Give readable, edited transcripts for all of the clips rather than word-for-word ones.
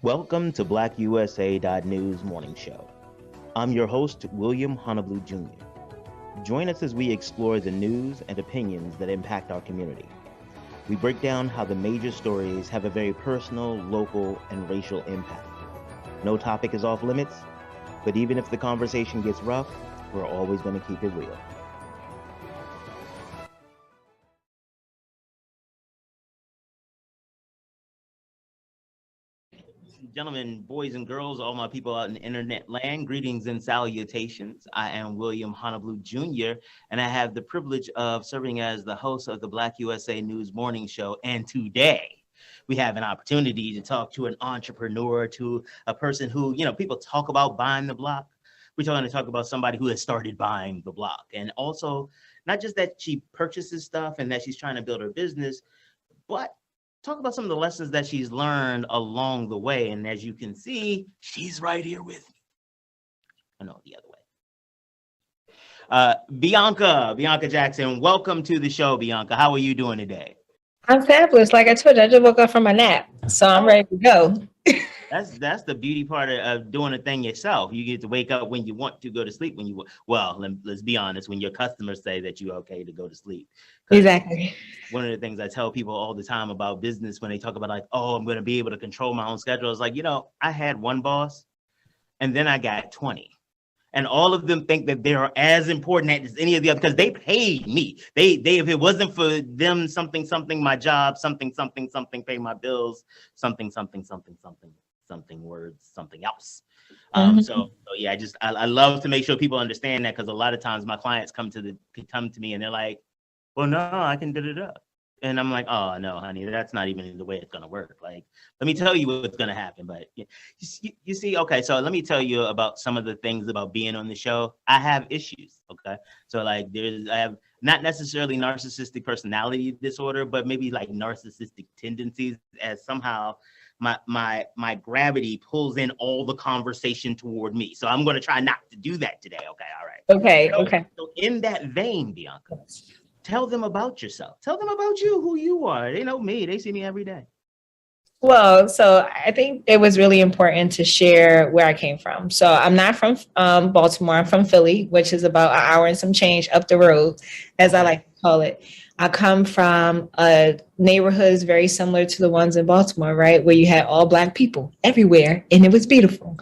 Welcome to BlackUSA.news morning show. I'm your host, William Honolulu Jr. Join us as we explore the news and opinions that impact our community. We break down how the major stories have a very personal, local, and racial impact. No topic is off limits, but even if the conversation gets rough, we're always going to keep it real. Gentlemen, boys and girls, all my people out in internet land, greetings and salutations. I am William Honolulu Jr., and I have the privilege of serving as the host of the Black USA News morning show. And today, we have an opportunity to talk to an entrepreneur, to a person who, people talk about buying the block. We're going to talk about somebody who has started buying the block. And also, not just that she purchases stuff and that she's trying to build her business, but talk about some of the lessons that she's learned along the way. And as you can see, she's right here with me. I know, the other way. Bianca Jackson, welcome to the show, Bianca. How are you doing today? I'm fabulous. Like I told you, I just woke up from a nap, so I'm ready to go. That's the beauty part of doing a thing yourself. You get to wake up when you want to go to sleep. Let's be honest, when your customers say that you're okay to go to sleep. Exactly. One of the things I tell people all the time about business when they talk about like, oh, I'm going to be able to control my own schedule. It's like, I had one boss and then I got 20. And all of them think that they're as important as any of the other because they paid me. They if it wasn't for them, something, my job, something, pay my bills, something, words, something else. So yeah, I love to make sure people understand that because a lot of times my clients come to me and they're like, well, no, I can da-da-da. And I'm like, oh, no, honey, that's not even the way it's going to work. Like, let me tell you what's going to happen. But you see, okay, so let me tell you about some of the things about being on the show. I have issues, okay? So like I have not necessarily narcissistic personality disorder, but maybe like narcissistic tendencies as somehow my gravity pulls in all the conversation toward me. So I'm going to try not to do that today, okay? All right. Okay. So in that vein, Bianca, tell them about yourself. Tell them about you, who you are. They know me. They see me every day. Well, so I think it was really important to share where I came from. So I'm not from Baltimore. I'm from Philly, which is about an hour and some change up the road, as I like to call it. I come from neighborhoods very similar to the ones in Baltimore, right? Where you had all Black people everywhere and it was beautiful.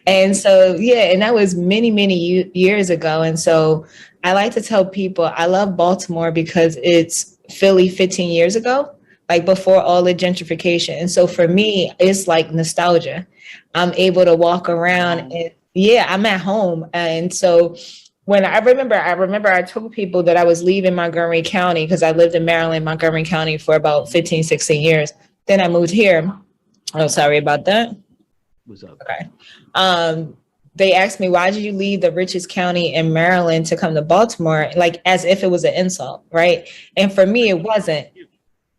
And so, and that was many, many years ago. And so I like to tell people I love Baltimore because it's Philly 15 years ago, like before all the gentrification. And so for me, it's like nostalgia. I'm able to walk around and I'm at home. And so when I remember I told people that I was leaving Montgomery County because I lived in Maryland, Montgomery County for about 15, 16 years. Then I moved here. Oh, sorry about that. What's up? Okay. They asked me, why did you leave the richest county in Maryland to come to Baltimore? Like as if it was an insult, right? And for me, it wasn't.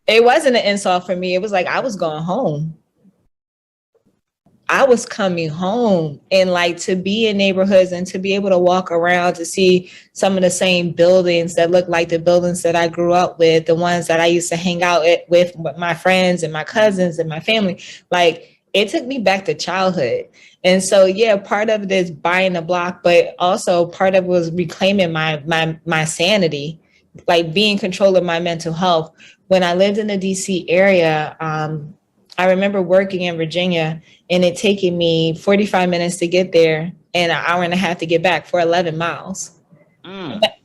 It wasn't an insult for me. It was like I was going home. I was coming home, and like to be in neighborhoods and to be able to walk around to see some of the same buildings that look like the buildings that I grew up with, the ones that I used to hang out with my friends and my cousins and my family. Like it took me back to childhood. And so, part of it is buying a block, but also part of it was reclaiming my sanity, like being in control of my mental health. When I lived in the DC area, I remember working in Virginia and it taking me 45 minutes to get there and an hour and a half to get back for 11 miles.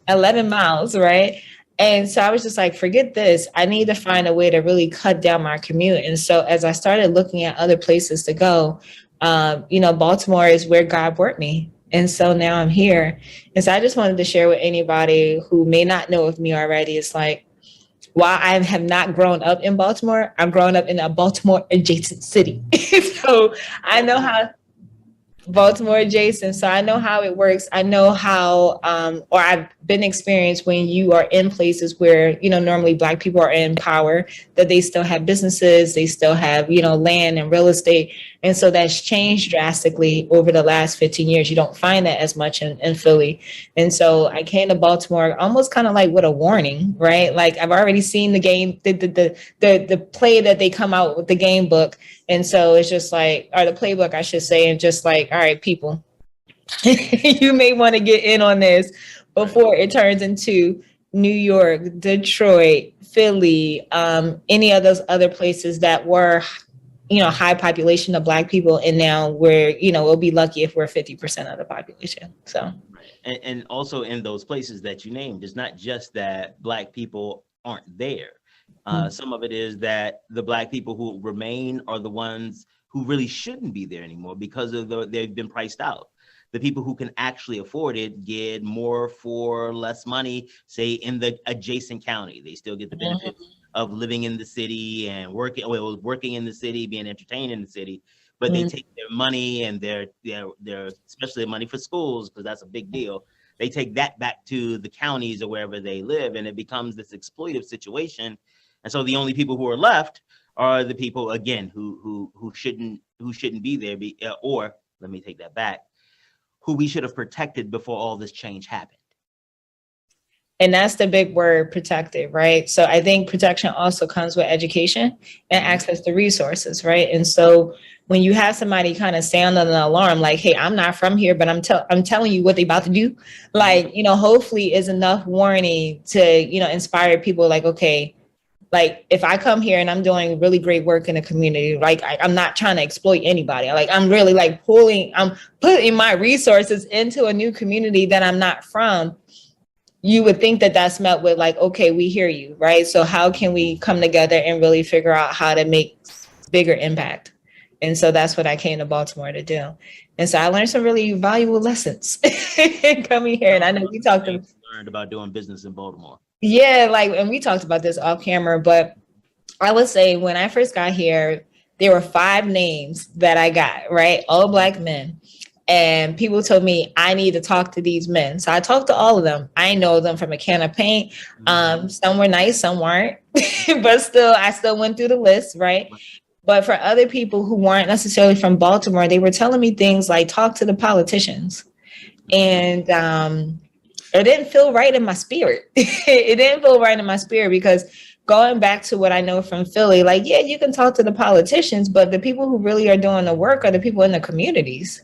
11 miles, right? And so I was just like, forget this. I need to find a way to really cut down my commute. And so as I started looking at other places to go, Baltimore is where God brought me. And so now I'm here. And so I just wanted to share with anybody who may not know of me already. It's like, while I have not grown up in Baltimore, I'm growing up in a Baltimore adjacent city. So I know how Baltimore adjacent. So I know how it works. I know how, or I've been experienced when you are in places where, normally Black people are in power, that they still have businesses, they still have, land and real estate. And so that's changed drastically over the last 15 years. You don't find that as much in Philly. And so I came to Baltimore almost kind of like with a warning, right? Like I've already seen the game, the play that they come out with the game book. And so it's just like, or the playbook, I should say, and just like, all right, people, you may want to get in on this before it turns into New York, Detroit, Philly, any of those other places that were, high population of Black people. And now we're, we'll be lucky if we're 50% of the population. So, and also in those places that you named, it's not just that Black people aren't there. Some of it is that the Black people who remain are the ones who really shouldn't be there anymore because they've been priced out. The people who can actually afford it get more for less money, say in the adjacent county. They still get the benefits of living in the city and working in the city, being entertained in the city, but they take their money and their especially money for schools, because that's a big deal. They take that back to the counties or wherever they live, and it becomes this exploitive situation. And so the only people who are left are the people, again, who shouldn't be there, or let me take that back, who we should have protected before all this change happened. And that's the big word, protected, right? So I think protection also comes with education and access to resources, right? And so when you have somebody kind of sound an alarm, like, hey, I'm not from here, but I'm telling you what they about to do, like, hopefully is enough warning to, inspire people like, okay, like if I come here and I'm doing really great work in the community, like I'm not trying to exploit anybody. Like I'm really like I'm putting my resources into a new community that I'm not from. You would think that that's met with like, okay, we hear you, right? So how can we come together and really figure out how to make bigger impact? And so that's what I came to Baltimore to do. And so I learned some really valuable lessons coming here. And I know we learned about doing business in Baltimore. Yeah, and we talked about this off camera, but I would say when I first got here, there were 5 names that I got, right? All Black men. And people told me I need to talk to these men. So I talked to all of them. I know them from a can of paint. Some were nice, some weren't, but I still went through the list, right? But for other people who weren't necessarily from Baltimore, they were telling me things like talk to the politicians. And it didn't feel right in my spirit. It didn't feel right in my spirit because going back to what I know from Philly, like, yeah, you can talk to the politicians, but the people who really are doing the work are the people in the communities.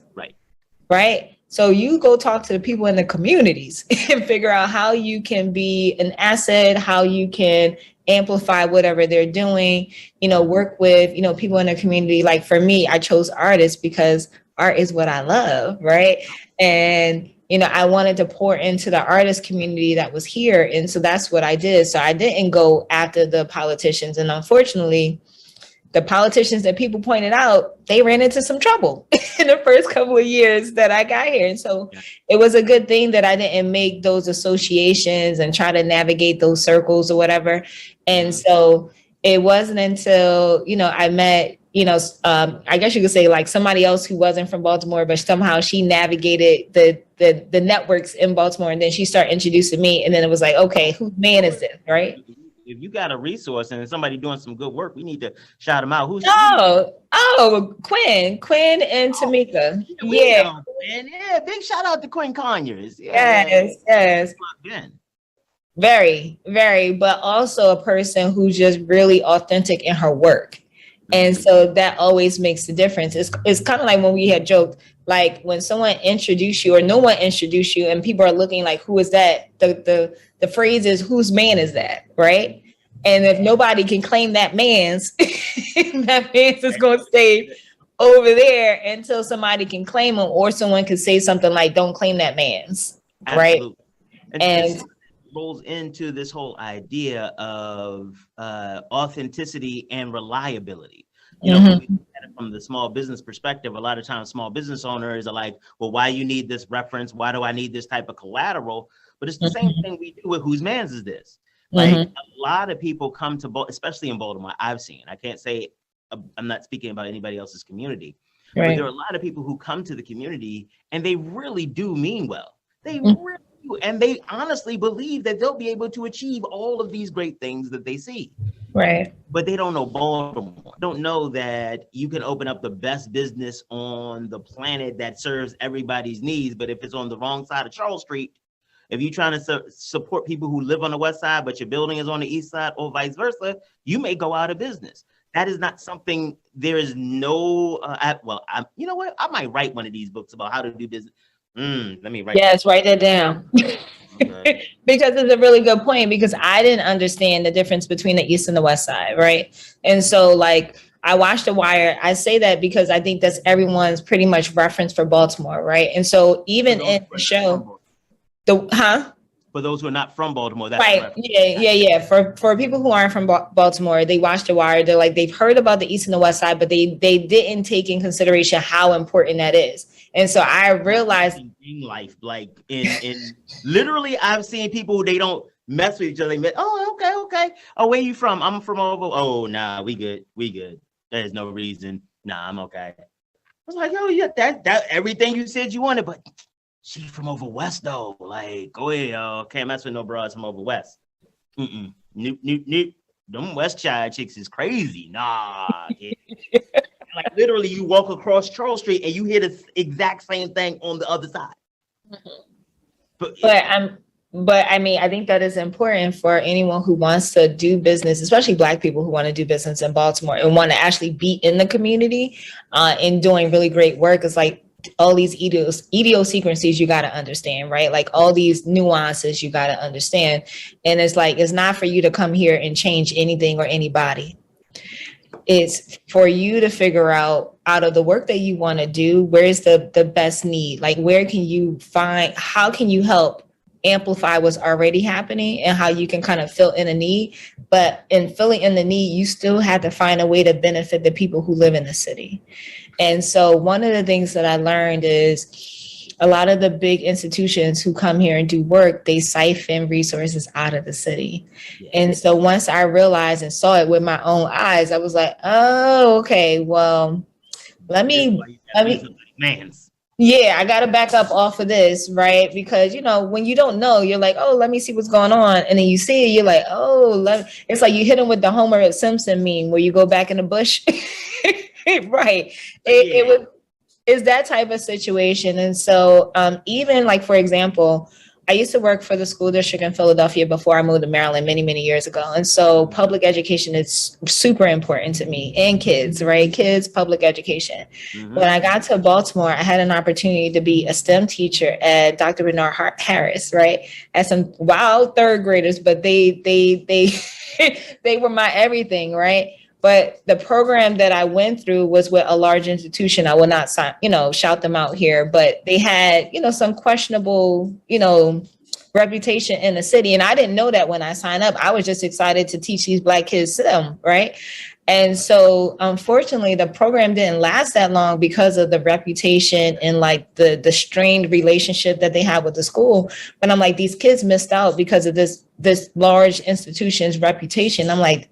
Right. So you go talk to the people in the communities and figure out how you can be an asset, how you can amplify whatever they're doing, work with, people in the community. Like for me, I chose artists because art is what I love. Right. And I wanted to pour into the artist community that was here. And so that's what I did. So I didn't go after the politicians. And unfortunately, the politicians that people pointed out, they ran into some trouble in the first couple of years that I got here. And so it was a good thing that I didn't make those associations and try to navigate those circles or whatever. And so it wasn't until, I met, I guess you could say like somebody else who wasn't from Baltimore, but somehow she navigated the networks in Baltimore. And then she started introducing me. And then it was like, okay, whose man is this, right? If you got a resource and somebody doing some good work, we need to shout them out. Who's Quinn and Tamika. Yeah, big shout out to Quinn Conyers. Yes. Very, very, but also a person who's just really authentic in her work. And so that always makes the difference. It's kind of like when we had joked, like when someone introduced you or no one introduced you and people are looking like, who is that? The phrase is, whose man is that, right? And if nobody can claim that man's, that man's is going to stay over there until somebody can claim him or someone can say something like, don't claim that man's, right? And it rolls into this whole idea of authenticity and reliability. From the small business perspective, a lot of times small business owners are like, well, why you need this reference? Why do I need this type of collateral? But it's the same thing we do with whose man's is this? Like a lot of people come to, especially in Baltimore, I've seen, I can't say, I'm not speaking about anybody else's community, But there are a lot of people who come to the community and they really do mean well. They Mm. really do. And they honestly believe that they'll be able to achieve all of these great things that they see. Right. But they don't know Baltimore. Don't know that you can open up the best business on the planet that serves everybody's needs. But if it's on the wrong side of Charles Street, if you're trying to support people who live on the west side, but your building is on the east side, or vice versa, you may go out of business. That is not something. There is no. You know what? I might write one of these books about how to do business. Let me write. Yes, write that down. Okay. Because it's a really good point, because I didn't understand the difference between the east and the west side, right? And so, like, I watched The Wire. I say that because I think that's everyone's pretty much reference for Baltimore, right? And so even in the show, For those who are not from Baltimore, that's right. Yeah. For people who aren't from Baltimore, they watch The Wire. They're like, they've heard about the east and the west side, but they didn't take in consideration how important that is. And so I realized in life, like in literally, I've seen people who they don't mess with each other. They met, oh, okay. Oh, where you from? I'm from over. Oh, nah, we good. There's no reason. Nah, I'm okay. I was like, yo, yeah, that everything you said you wanted, but she from over west though. Like, go ahead, yo. Can't mess with no broads from over west. Nope. Them west side chicks is crazy. Nah. Yeah. Like literally, you walk across Charles Street and you hear the exact same thing on the other side. Mm-hmm. But I mean, I think that is important for anyone who wants to do business, especially Black people who want to do business in Baltimore and want to actually be in the community and doing really great work. It's like all these idiosyncrasies you got to understand, right? Like all these nuances you got to understand. And it's like, it's not for you to come here and change anything or anybody. It's for you to figure out of the work that you want to do, where's the best need? Like, where can you find, how can you help amplify what's already happening and how you can kind of fill in a need? But in filling in the need, you still have to find a way to benefit the people who live in the city. And so one of the things that I learned is a lot of the big institutions who come here and do work, they siphon resources out of the city. Yeah. And so once I realized and saw it with my own eyes, I was like, oh, okay, well, let me. Yeah, I got to back up off of this, right? Because, you know, when you don't know, you're like, oh, let me see what's going on. And then you see it, you're like, oh, it's like you hit them with the Homer Simpson meme where you go back in the bush. Right. It's that type of situation. And so even like, for example, I used to work for the school district in Philadelphia before I moved to Maryland many, many years ago. And so public education is super important to me, and kids, right? Kids, public education. Mm-hmm. When I got to Baltimore, I had an opportunity to be a STEM teacher at Dr. Bernard Harris, right? At some wild third graders, but they they were my everything, right? But the program that I went through was with a large institution. I will not, shout them out here, but they had, some questionable, reputation in the city. And I didn't know that when I signed up. I was just excited to teach these Black kids STEM, right? And so, unfortunately, the program didn't last that long because of the reputation and like the strained relationship that they had with the school. But I'm like, these kids missed out because of this large institution's reputation. I'm like,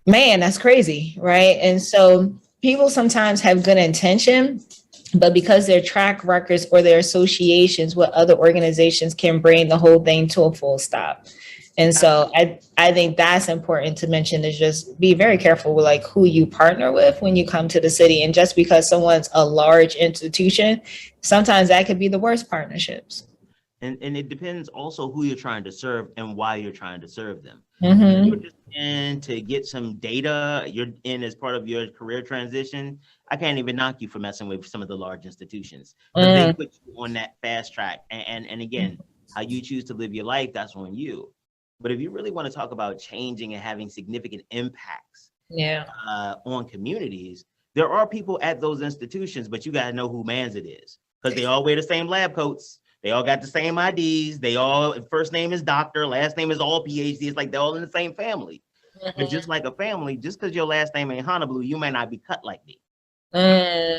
man, that's crazy, right? And so people sometimes have good intention, but because their track records or their associations with other organizations can bring the whole thing to a full stop. And so I think that's important to mention, is just be very careful with like who you partner with when you come to the city. And just because someone's a large institution, sometimes that could be the worst partnerships. And it depends also who you're trying to serve and why you're trying to serve them. Mm-hmm. You're just in to get some data, you're in as part of your career transition. I can't even knock you for messing with some of the large institutions. They put you on that fast track. And again, how you choose to live your life, that's on you. But if you really want to talk about changing and having significant impacts on communities, there are people at those institutions, but you got to know who mans it is, because they all wear the same lab coats. They all got the same IDs. They all, first name is doctor, last name is all PhD. It's like they're all in the same family. Mm-hmm. But just like a family, just because your last name ain't Honolulu, you may not be cut like me.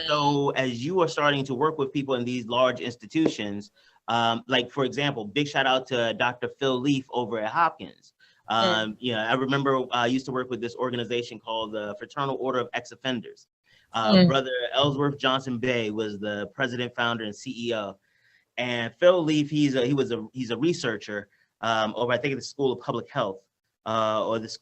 So as you are starting to work with people in these large institutions, like for example, big shout out to Dr. Phil Leaf over at Hopkins. I remember I used to work with this organization called the Fraternal Order of Ex-Offenders. Brother Ellsworth Johnson Bay was the president, founder, and CEO. And Phil Leaf, he's a researcher over, I think, at the School of Public Health, or this,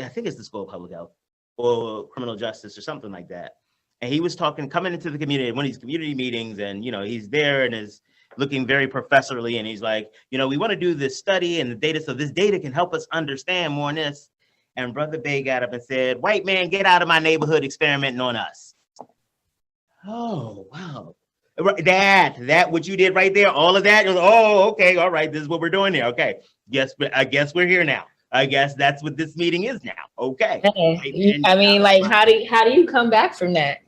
I think it's the School of Public Health or Criminal Justice or something like that. And he was coming into the community, one of these community meetings, and he's there and is looking very professorally, and he's like, we want to do this study and the data, so this data can help us understand more on this. And Brother Bay got up and said, "White man, get out of my neighborhood experimenting on us." Oh, wow. That what you did right there, all of that. It was, oh, okay, all right, this is what we're doing here. Okay, yes, but I guess we're here now. I guess that's what this meeting is now. Okay. I mean, like, how do you come back from that?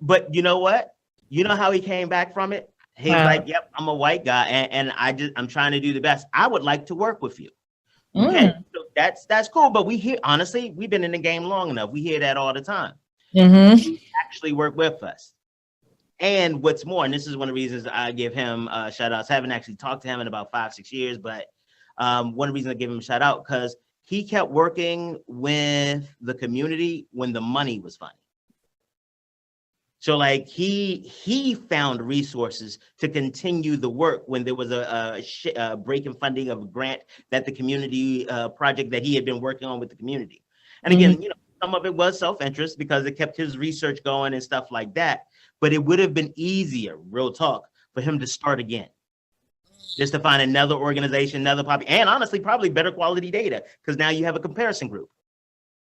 But you know what? You know how he came back from it? He's like, "Yep, I'm a white guy, and I'm trying to do the best. I would like to work with you." Okay, so that's cool. But honestly, we've been in the game long enough. We hear that all the time. He actually work with us. And what's more, and this is one of the reasons I give him shout outs. I haven't actually talked to him in about 5-6 years, but one of the reasons I give him a shout out, because he kept working with the community when the money was funny. So like he found resources to continue the work when there was a break in funding of a grant that the community project that he had been working on with the community. And again, some of it was self-interest because it kept his research going and stuff like that. But it would have been easier, real talk, for him to start again. Just to find another organization, and honestly, probably better quality data, because now you have a comparison group.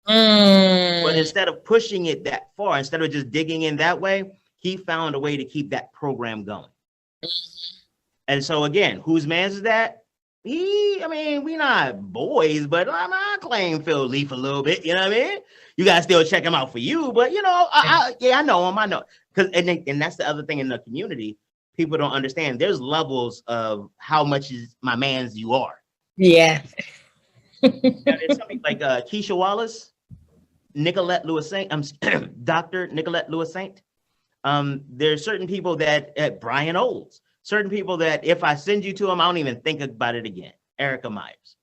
But instead of pushing it that far, instead of just digging in that way, he found a way to keep that program going. And so again, whose man's is that? We not boys, but I claim Phil Leaf a little bit, you know what I mean? You gotta still check him out for you, but I know him, I know. And that's the other thing in the community, people don't understand. There's levels of how much is my man's you are. Yeah. There's something like Keisha Wallace, Nicolette Lewis Saint, Dr. Nicolette Lewis Saint. There's certain people that Brian Olds, certain people that if I send you to them, I don't even think about it again. Erica Myers.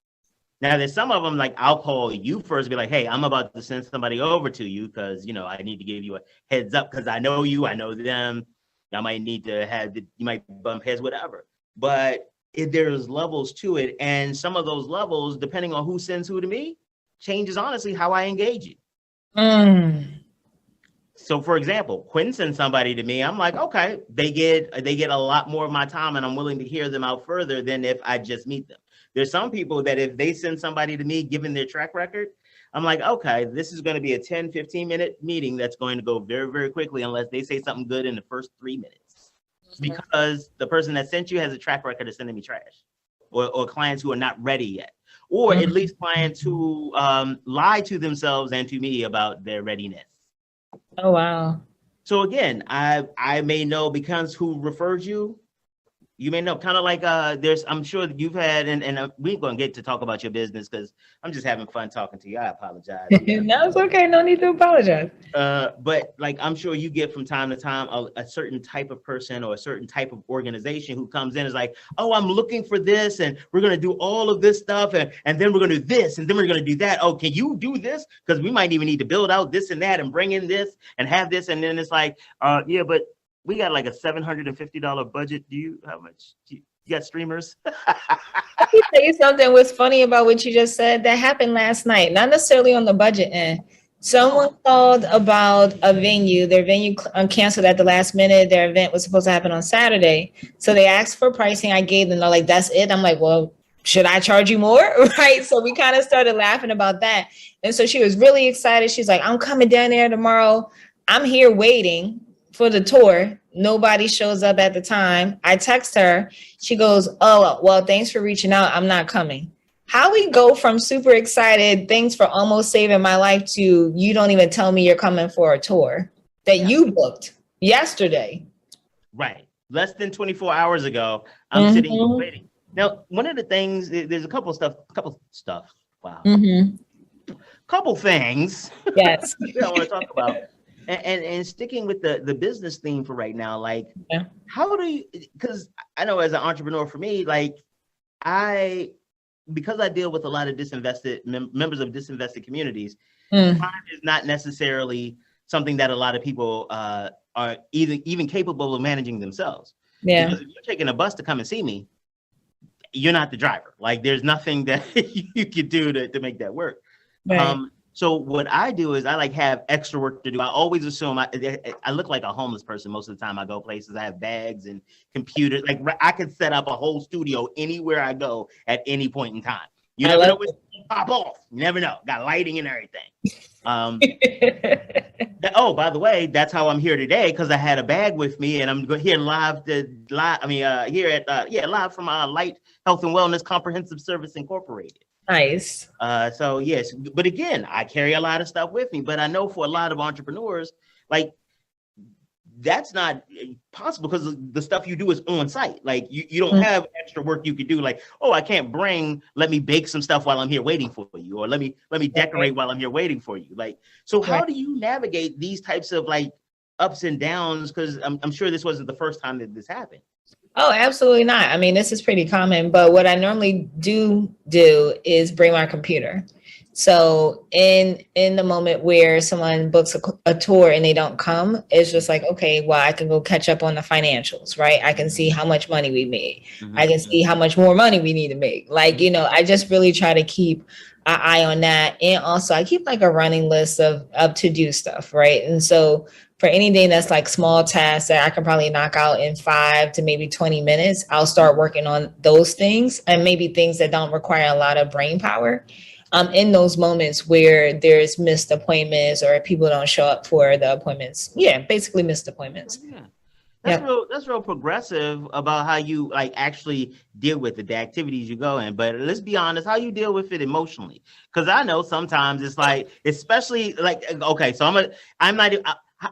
Now there's some of them, like I'll call you first, be like, "Hey, I'm about to send somebody over to you because I need to give you a heads up because I know you, I know them. I might need to you might bump heads, whatever." But there's levels to it, and some of those levels, depending on who sends who to me, changes honestly how I engage you. So for example, Quinn sends somebody to me, I'm like, okay, they get a lot more of my time, and I'm willing to hear them out further than if I just meet them. There's some people that if they send somebody to me, given their track record, I'm like, okay, this is going to be a 10-15 minute meeting that's going to go very, very quickly unless they say something good in the first 3 minutes. Because the person that sent you has a track record of sending me trash, or clients who are not ready yet, or at least clients who lie to themselves and to me about their readiness. Oh, wow. So again, I may know because who referred you. You may know, kind of like I'm sure that you've had, and we ain't gonna get to talk about your business because I'm just having fun talking to you. I apologize. No, it's okay. No need to apologize. But like I'm sure you get from time to time a certain type of person or a certain type of organization who comes in is like, "Oh, I'm looking for this, and we're gonna do all of this stuff, and then we're gonna do this, and then we're gonna do that. Oh, can you do this? Because we might even need to build out this and that and bring in this and have this." And then it's like, yeah, but we got like a $750 budget. How much? You got streamers? Let me tell you something. What's funny about what you just said? That happened last night, not necessarily on the budget end. Someone called about a venue. Their venue canceled at the last minute. Their event was supposed to happen on Saturday. So they asked for pricing. I gave them, they're like, "That's it." I'm like, "Well, should I charge you more?" Right. So we kind of started laughing about that. And so she was really excited. She's like, "I'm coming down there tomorrow. I'm here waiting for the tour." Nobody shows up at the time. I text her. She goes, "Oh, well, thanks for reaching out. I'm not coming." How we go from super excited, thanks for almost saving my life, to you don't even tell me you're coming for a tour that you booked yesterday. Right. Less than 24 hours ago, I'm sitting here waiting. Now, one of the things, there's a couple stuff. Wow. Couple things. Yes. I want to talk about. And sticking with the business theme for right now, like, how do you, because I know as an entrepreneur for me, like because I deal with a lot of disinvested members of disinvested communities, time is not necessarily something that a lot of people are even capable of managing themselves. Yeah. Because if you're taking a bus to come and see me, you're not the driver. Like there's nothing that you could do to make that work. Right. So what I do is I like have extra work to do. I always assume I look like a homeless person most of the time I go places. I have bags and computers. Like I could set up a whole studio anywhere I go at any point in time. You never know what's gonna pop off. You never know. Got lighting and everything. Oh, by the way, that's how I'm here today because I had a bag with me and I'm here live. Here at live from Light Health and Wellness Comprehensive Service Incorporated. Nice. So yes, but again, I carry a lot of stuff with me. But I know for a lot of entrepreneurs, like that's not possible because the stuff you do is on site. Like you don't have extra work you could do. Like, oh, I can't let me bake some stuff while I'm here waiting for you, or let me decorate while I'm here waiting for you. Like, so how do you navigate these types of like ups and downs? Because I'm sure this wasn't the first time that this happened. Oh, absolutely not. I mean, this is pretty common, but what I normally do is bring my computer. So in the moment where someone books a tour and they don't come, it's just like, okay, well, I can go catch up on the financials, right? I can see how much money we made. I can see how much more money we need to make. Like, I just really try to keep an eye on that. And also I keep like a running list of to-do stuff, right? And so for anything that's like small tasks that I can probably knock out in 5 to maybe 20 minutes, I'll start working on those things and maybe things that don't require a lot of brain power. In those moments where there's missed appointments or people don't show up for the appointments. Yeah, basically missed appointments. Yeah. That's real progressive about how you like actually deal with the activities you go in. But let's be honest, how you deal with it emotionally. Because I know sometimes it's like, especially like, okay, so I'm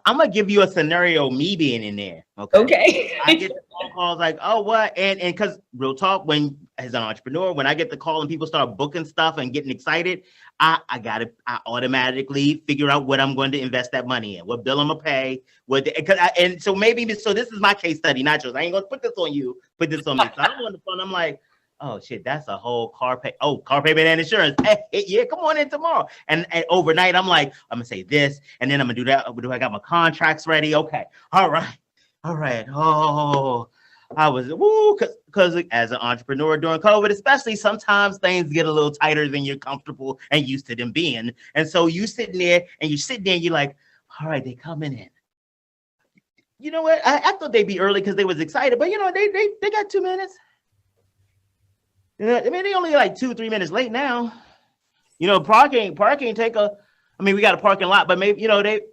gonna give you a scenario, me being in there. Okay. I get the phone calls like, oh, what? And because real talk, as an entrepreneur, when I get the call and people start booking stuff and getting excited, I automatically figure out what I'm going to invest that money in, what bill I'm gonna pay, so this is my case study, not yours. I ain't gonna put this on you, put this on me. So I'm on the phone, I'm like, oh shit, that's a whole car payment and insurance. Yeah, come on in tomorrow. And overnight, I'm like, I'm gonna say this, and then I'm gonna do that. I got my contracts ready? Okay, all right. Oh, I was because as an entrepreneur during COVID, especially, sometimes things get a little tighter than you're comfortable and used to them being. And so you sitting there and you're like, all right, they coming in. You know what? I thought they'd be early because they was excited, but they got 2 minutes. I mean, they only like 2-3 minutes late now. Parking take we got a parking lot, but maybe,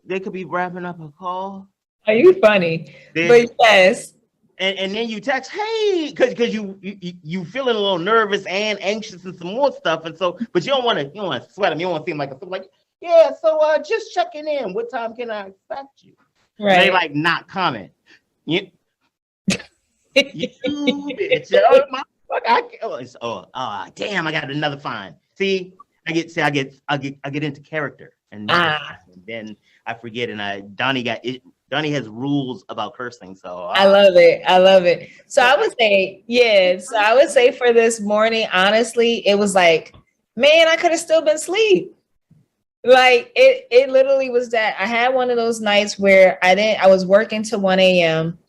they could be wrapping up a call. Are you funny? But yes. And then you text, hey, because you feeling a little nervous and anxious and some more stuff. And so, but you don't want to sweat them. You don't want to seem like, yeah, so just checking in. What time can I expect you? Right. And they like not comment. You bitch. Damn, I got another fine. See, I get into character, and then I forget. And Donnie has rules about cursing, so I love it. So I would say, for this morning, honestly, it was like, man, I could have still been asleep. Like it literally was that. I had one of those nights where I was working till 1 a.m.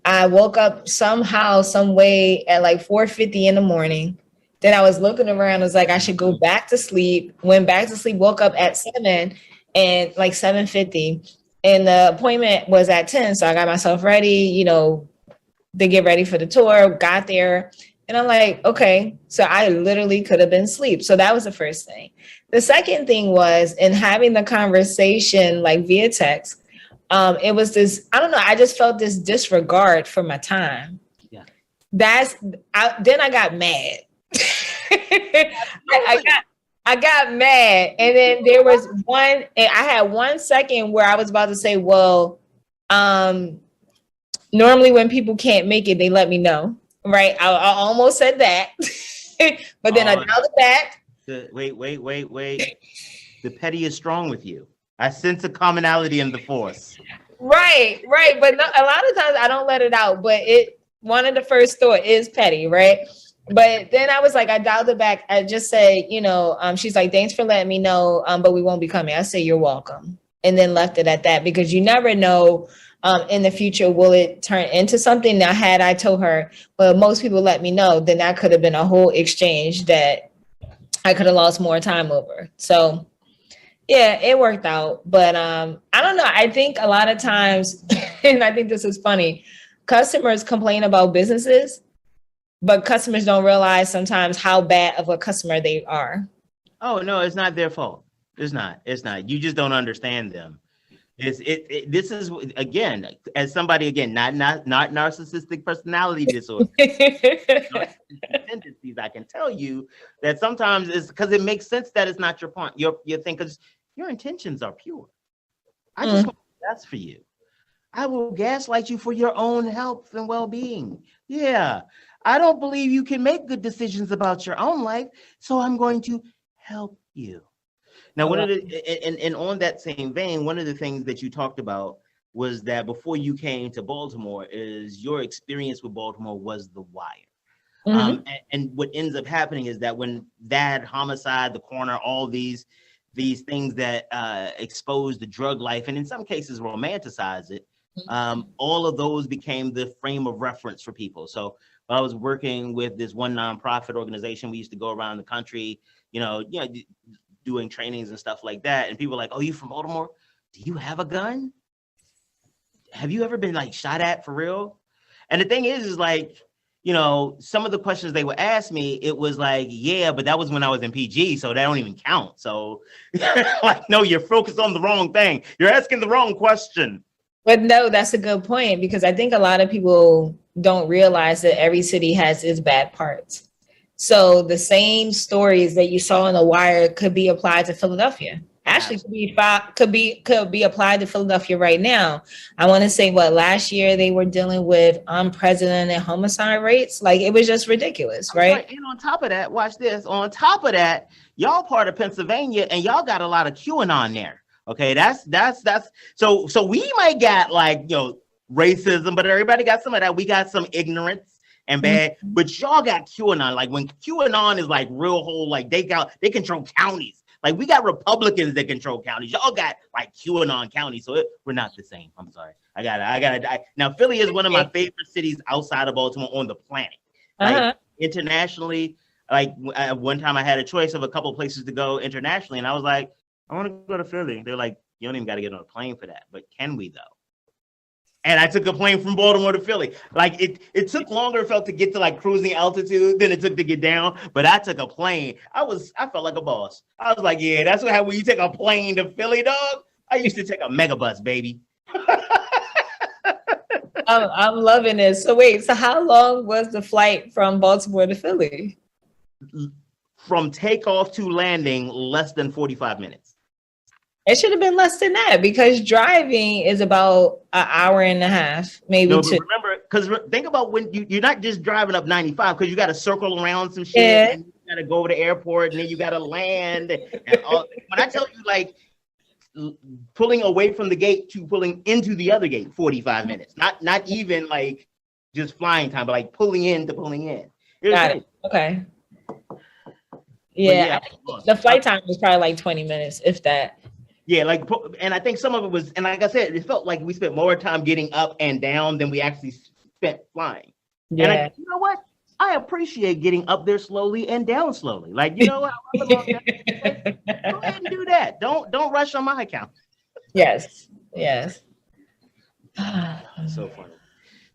I woke up somehow, some way at like 4:50 in the morning. Then I was looking around. I was like, I should go back to sleep. Went back to sleep, woke up at 7 and like 7:50. And the appointment was at 10. So I got myself ready, to get ready for the tour, got there. And I'm like, okay, so I literally could have been asleep. So that was the first thing. The second thing was in having the conversation like via text, it was this, I don't know, I just felt this disregard for my time. Yeah. Then I got mad. I got mad. And then there was I had 1 second where I was about to say, well, normally when people can't make it, they let me know. Right. I almost said that. But then I dialed it back. Wait. The petty is strong with you. I sense a commonality in the force. Right. But a lot of times I don't let it out. But one of the first thought is petty, right? But then I was like, I dialed it back. I just said, she's like, thanks for letting me know, but we won't be coming. I say, you're welcome. and then left it at that, because you never know in the future, will it turn into something? Now, had I told her, well, most people let me know, then that could have been a whole exchange that I could have lost more time over. So yeah, it worked out. But I don't know. I think a lot of times, and I think this is funny, customers complain about businesses, but customers don't realize sometimes how bad of a customer they are. Oh no, it's not their fault. It's not. It's not. You just don't understand them. This is, again, as somebody, again, not narcissistic personality disorder, tendencies. I can tell you that sometimes it's because it makes sense that it's not your point. Your thing, because your intentions are pure. I just want the best for you. I will gaslight you for your own health and well-being. Yeah, I don't believe you can make good decisions about your own life, so I'm going to help you. Now, one of the, and on that same vein, one of the things that you talked about was that before you came to Baltimore, is your experience with Baltimore was The Wire. And what ends up happening is that when that homicide, the coroner, all these things that expose the drug life, and in some cases romanticize it, all of those became the frame of reference for people. So I was working with this one nonprofit organization. We used to go around the country, doing trainings and stuff like that. And people were like, oh, you from Baltimore? Do you have a gun? Have you ever been like shot at for real? And the thing is like, some of the questions they would ask me, it was like, yeah, but that was when I was in PG, so that don't even count. So like, no, you're focused on the wrong thing. You're asking the wrong question. But no, that's a good point, because I think a lot of people don't realize that every city has its bad parts. So the same stories that you saw in The Wire could be applied to Philadelphia. Actually, could be applied to Philadelphia right now. I want to say, last year they were dealing with unprecedented homicide rates. Like, it was just ridiculous, right? And on top of that, watch this. On top of that, y'all part of Pennsylvania, and y'all got a lot of QAnon there. Okay, that's so we might got like racism, but everybody got some of that. We got some ignorance and bad, but y'all got QAnon. Like when QAnon is like real whole, like they control counties. Like we got Republicans that control counties. Y'all got like QAnon counties. So we're not the same. I'm sorry. I gotta. Now Philly is one of my favorite cities outside of Baltimore on the planet. Like internationally, like one time I had a choice of a couple of places to go internationally, and I was like, I want to go to Philly. They're like, you don't even got to get on a plane for that. But can we though? And I took a plane from Baltimore to Philly. Like it took longer, felt to get to like cruising altitude than it took to get down. But I took a plane. I felt like a boss. I was like, yeah, that's what happens when you take a plane to Philly, dog. I used to take a megabus, baby. I'm loving this. So wait, so how long was the flight from Baltimore to Philly? From takeoff to landing, less than 45 minutes. It should have been less than that, because driving is about an hour and a half, maybe two. Remember, because think about when you're not just driving up 95, because you got to circle around some shit, and you got to go over the airport, and then you got to land. And all. When I tell you, like, pulling away from the gate to pulling into the other gate, 45 minutes. Not even like just flying time, but like pulling in to pulling in. Got it. Okay. Yeah, the flight time was probably like 20 minutes, if that. Yeah, like, and I think some of it was, and like I said, it felt like we spent more time getting up and down than we actually spent flying. Yeah. And you know what? I appreciate getting up there slowly and down slowly. Like, you know what? Go ahead and do that. Don't rush on my account. Yes. So funny.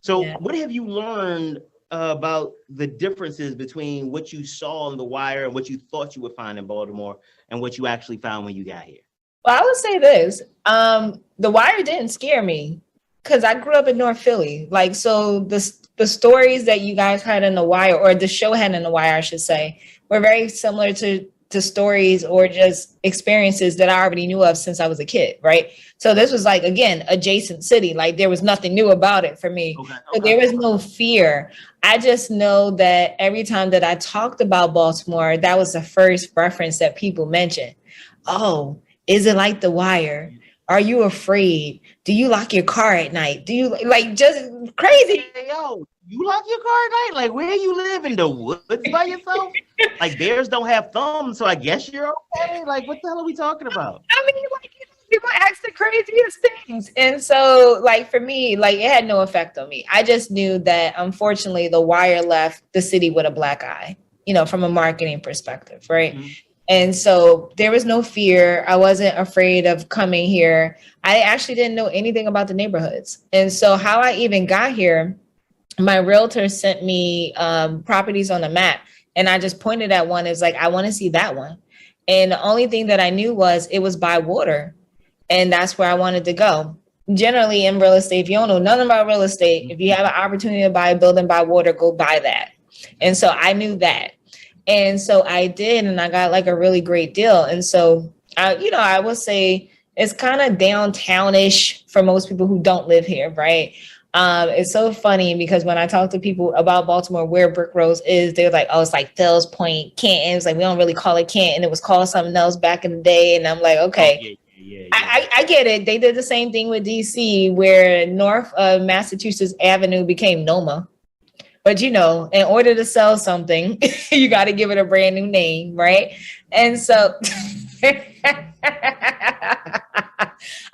So what have you learned about the differences between what you saw on The Wire and what you thought you would find in Baltimore and what you actually found when you got here? Well, I would say this. The Wire didn't scare me because I grew up in North Philly. Like, so the stories that you guys had in The Wire, or the show had in The Wire, I should say, were very similar to stories or just experiences that I already knew of since I was a kid, right? So this was like, again, adjacent city. Like, there was nothing new about it for me. Okay. So there was no fear. I just know that every time that I talked about Baltimore, that was the first reference that people mentioned. Oh, is it like The Wire? Are you afraid? Do you lock your car at night? Do you like just crazy? Hey, yo, you lock your car at night? Like, where you live, in the woods by yourself? Like, bears don't have thumbs, so I guess you're okay. Like, what the hell are we talking about? I mean, like, people ask the craziest things. And so, like, for me, like, it had no effect on me. I just knew that, unfortunately, The Wire left the city with a black eye, from a marketing perspective, right? Mm-hmm. And so there was no fear. I wasn't afraid of coming here. I actually didn't know anything about the neighborhoods. And so how I even got here, my realtor sent me properties on the map. And I just pointed at one. It's like, I want to see that one. And the only thing that I knew was it was by water. And that's where I wanted to go. Generally in real estate, if you don't know nothing about real estate, if you have an opportunity to buy a building by water, go buy that. And so I knew that. And so I did, and I got like a really great deal. And so, I would say it's kind of downtownish for most people who don't live here, right? It's so funny because when I talk to people about Baltimore, where Brick Rose is, they're like, oh, it's like Fells Point, Canton. It's like, we don't really call it Canton. It was called something else back in the day. And I'm like, okay. Oh, yeah. I get it. They did the same thing with DC, where North Massachusetts Avenue became Noma. But in order to sell something, you got to give it a brand new name, right? And so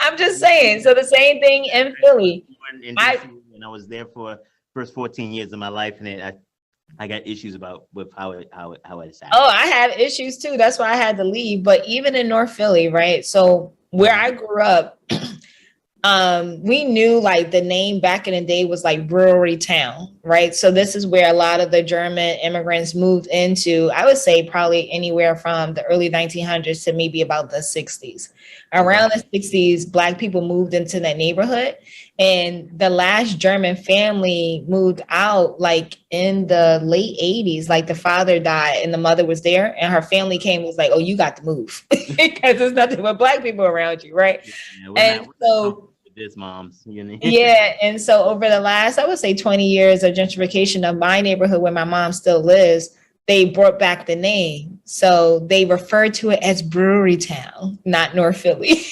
I'm just saying. So the same thing in Philly. In DC, and I was there for first 14 years of my life, and I got issues with how it is. Oh, I have issues too. That's why I had to leave. But even in North Philly, right? So where I grew up, we knew like the name back in the day was like Brewery Town, right? So this is where a lot of the German immigrants moved into. I would say probably anywhere from the early 1900s to maybe about the 60s. Around the 60s, Black people moved into that neighborhood, and the last German family moved out like in the late 80s. Like the father died and the mother was there, and her family came and was like, oh, you got to move because there's nothing but Black people around you, right? Yeah, this moms, Yeah. And so over the last, I would say 20 years of gentrification of my neighborhood where my mom still lives, they brought back the name. So they refer to it as Brewery Town, not North Philly,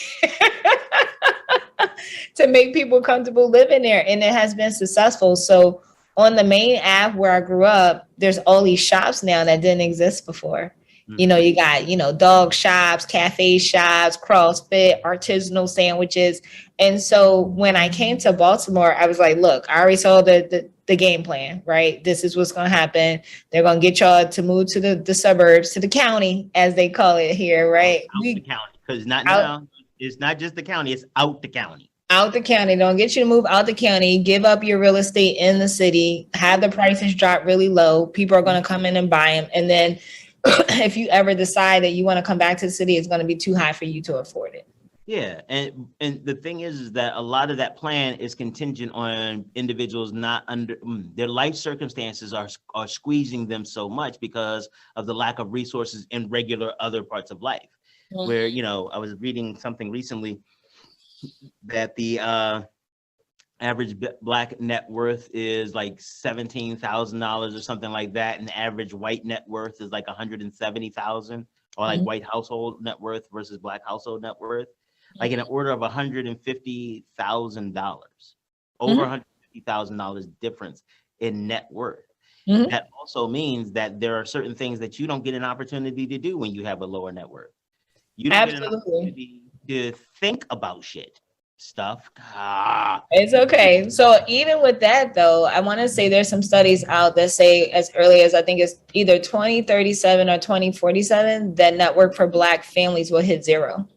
to make people comfortable living there. And it has been successful. So on the main Ave where I grew up, there's all these shops now that didn't exist before. You got, dog shops, cafe shops, CrossFit, artisanal sandwiches. And so when I came to Baltimore, I was like, look, I already saw the game plan, right? This is what's going to happen. They're going to get y'all to move to the suburbs, to the county, as they call it here, right? Out the county, because it's not just the county, it's out the county. Out the county. Don't get you to move out the county, give up your real estate in the city, have the prices drop really low. People are going to come in and buy them. And then if you ever decide that you want to come back to the city, it's going to be too high for you to afford it. Yeah, and the thing is that a lot of that plan is contingent on individuals not under their life circumstances are squeezing them so much because of the lack of resources in regular other parts of life. Mm-hmm. Where I was reading something recently that the average Black net worth is like $17,000 or something like that, and the average white net worth is like $170,000, or like white household net worth versus Black household net worth, like in an order of $150,000, over $150,000 difference in net worth. Mm-hmm. That also means that there are certain things that you don't get an opportunity to do when you have a lower net worth. You don't get an opportunity to think about stuff. It's okay. So even with that though, I want to say there's some studies out that say as early as I think it's either 2037 or 2047 that network for Black families will hit zero.